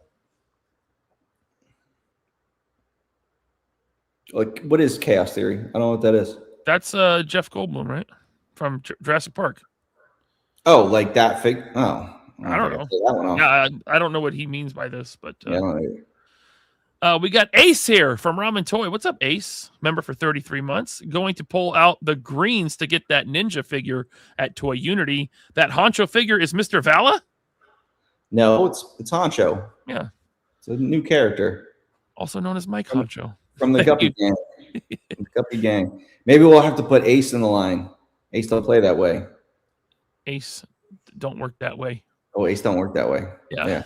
Like, what is Chaos Theory? I don't know what that is. That's Jeff Goldblum, right? From Jurassic Park. Oh, like that fig? Oh. I don't know. That one off. Yeah, I don't know what he means by this, but Yeah, I don't know either. we got Ace here from Ramen Toy. What's up, Ace? Member for 33 months. Going to pull out the greens to get that ninja figure at Toy Unity. That Honcho figure is Mr. Vala? No, it's Honcho. Yeah. It's a new character. Also known as Mike Honcho. From the Guppy Gang. The Guppy Gang. Maybe we'll have to put Ace in the line. Ace don't play that way. Ace don't work that way. Oh, Ace don't work that way. Yeah.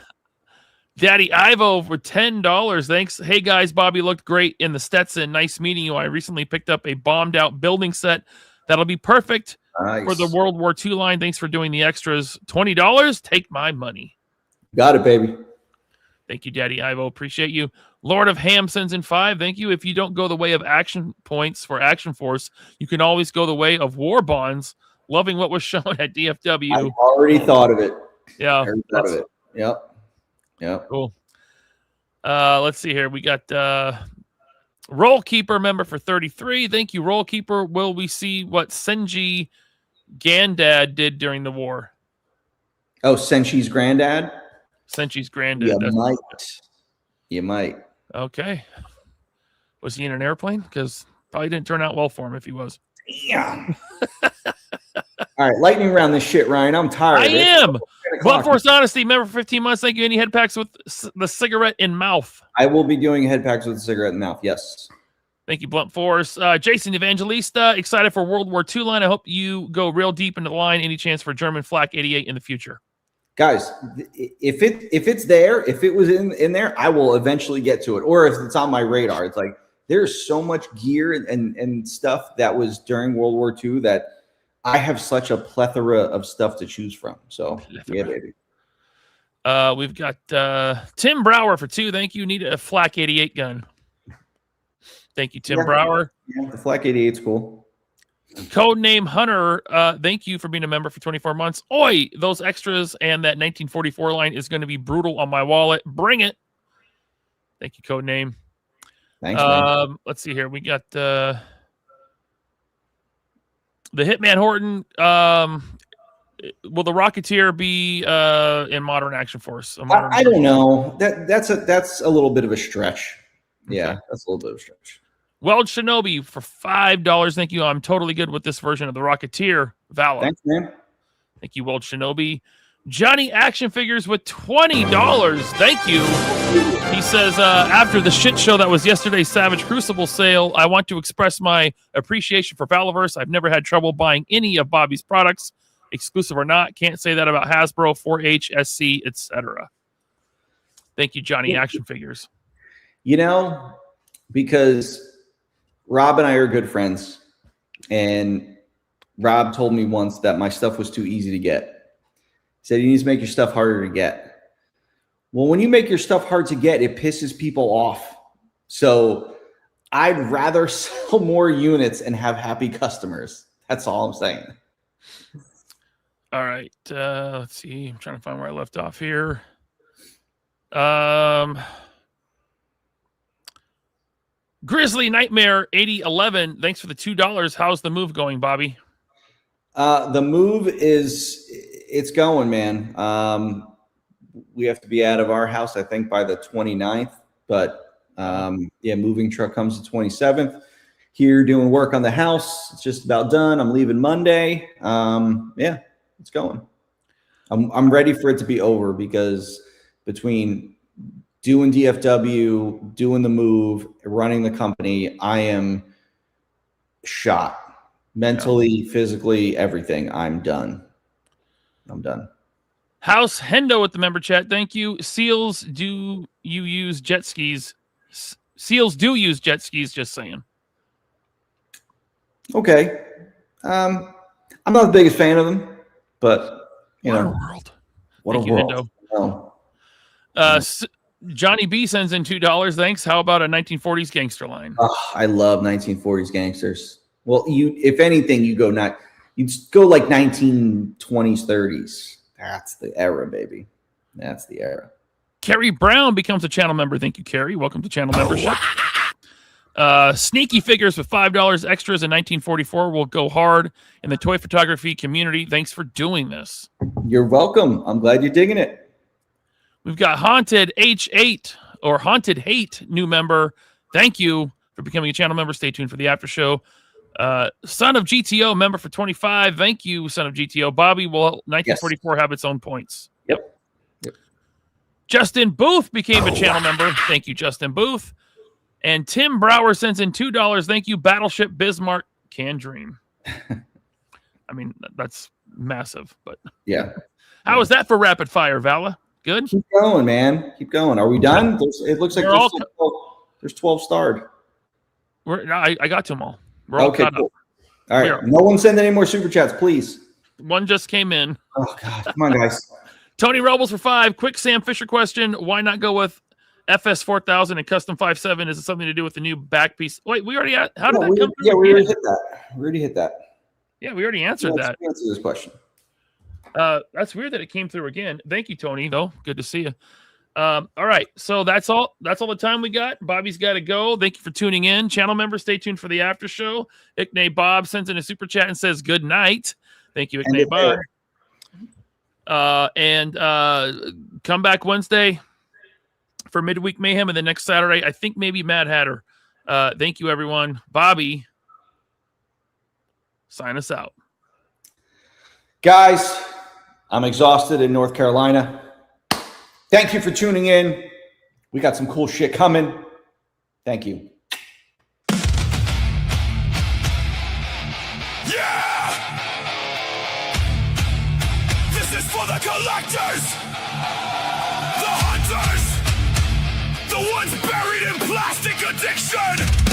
Daddy Ivo for $10. Thanks. Hey guys, Bobby looked great in the Stetson. Nice meeting you. I recently picked up a bombed out building set that'll be perfect for the World War II line. Thanks for doing the extras. $20. Take my money. Got it, baby. Thank you, Daddy Ivo. Appreciate you. Lord of Ham sends in 5. Thank you. If you don't go the way of action points for Action Force, you can always go the way of war bonds. Loving what was shown at DFW. I already thought of it. Yeah. I already thought of it. Yep. Cool. Let's see here. We got Roll Keeper member for 33. Thank you, Roll Keeper. Will we see what Senji Gandad did during the war? Oh, Senchi's granddad? Senji's granddad. You might. Okay. Was he in an airplane? Because probably didn't turn out well for him if he was. Yeah. All right, lightning round this shit, Ryan. I'm tired. I am. Blunt Force Honesty, member for 15 months. Thank you. Any head packs with the cigarette in mouth? I will be doing head packs with a cigarette in mouth. Yes. Thank you, Blunt Force. Jason Evangelista, excited for World War II line. I hope you go real deep into the line. Any chance for German Flak 88 in the future? Guys, if it's there, if it was in there, I will eventually get to it. Or if it's on my radar, it's like there's so much gear and stuff that was during World War II that I have such a plethora of stuff to choose from. So yeah, baby. We've got Tim Brower for 2. Thank you. Need a Flak 88 gun. Thank you, Tim Brower. Yeah, the Flak 88's cool. Codename Hunter, thank you for being a member for 24 months. Oi, those extras and that 1944 line is going to be brutal on my wallet. Bring it. Thank you, Codename. Thanks, man. Let's see here. We got the Hitman Horton. Will the Rocketeer be in Modern Action Force? I don't know. That's a little bit of a stretch. Yeah, Okay. that's a little bit of a stretch. Weld Shinobi for $5. Thank you. I'm totally good with this version of the Rocketeer. Vala. Thanks, man. Thank you, Weld Shinobi. Johnny Action Figures with $20. Thank you. He says, after the shit show that was yesterday's Savage Crucible sale, I want to express my appreciation for Valaverse. I've never had trouble buying any of Bobby's products, exclusive or not. Can't say that about Hasbro, 4H, SC, etc. Thank you, Johnny Action Figures. You know, because Rob and I are good friends, and Rob told me once that my stuff was too easy to get. He said, you need to make your stuff harder to get. Well, when you make your stuff hard to get, it pisses people off. So I'd rather sell more units and have happy customers. That's all I'm saying. All right. Let's see. I'm trying to find where I left off here. Grizzly Nightmare 8011. Thanks for the $2. How's the move going, Bobby? The move it's going, man. We have to be out of our house, I think, by the 29th. But yeah, moving truck comes the 27th. Here doing work on the house. It's just about done. I'm leaving Monday. Yeah, it's going. I'm ready for it to be over, because between doing DFW, doing the move, running the company, I am shot. Mentally, physically, everything. I'm done. House Hendo with the member chat. Thank you. Seals, do you use jet skis? Seals do use jet skis, just saying. Okay. I'm not the biggest fan of them, but, you know. What a world. Thank you, Hendo. Oh. Johnny B sends in $2. Thanks. How about a 1940s gangster line? Oh, I love 1940s gangsters. Well, if anything, you go like 1920s, 30s. That's the era, baby. That's the era. Kerry Brown becomes a channel member. Thank you, Kerry. Welcome to channel membership. Sneaky Figures with $5 extras in 1944 will go hard in the toy photography community. Thanks for doing this. You're welcome. I'm glad you're digging it. We've got Haunted H8 or Haunted Hate new member. Thank you for becoming a channel member. Stay tuned for the after show. Son of GTO member for 25. Thank you, Son of GTO. Bobby, will 1944 have its own points? Yep. Justin Booth became a channel member. Thank you, Justin Booth. And Tim Brower sends in $2. Thank you, Battleship Bismarck. Can dream. I mean, that's massive, but yeah. How is that for rapid fire, Vala? Good. Keep going, man. Keep going. Are we done? It looks like there's 12 starred. I got to them all. We're all okay, caught cool. up. All right. No one send any more super chats, please. One just came in. Oh, God. Come on, guys. Tony Rebels for 5. Quick Sam Fisher question. Why not go with FS 4000 and Custom 57? Is it something to do with the new back piece? Wait, we already had. How did that come through? Yeah, we already hit that. Yeah, we already answered that. Let's answer this question. That's weird that it came through again. Thank you, Tony, though. Good to see you. All right, so that's all the time we got. Bobby's got to go. Thank you for tuning in. Channel members, stay tuned for the after show. Ickney Bob sends in a super chat and says good night. Thank you, Ickney Bob. And come back Wednesday for Midweek Mayhem, and the next Saturday, I think maybe Mad Hatter. Thank you, everyone. Bobby, sign us out. Guys, I'm exhausted in North Carolina. Thank you for tuning in. We got some cool shit coming. Thank you. Yeah! This is for the collectors! The hunters! The ones buried in plastic addiction!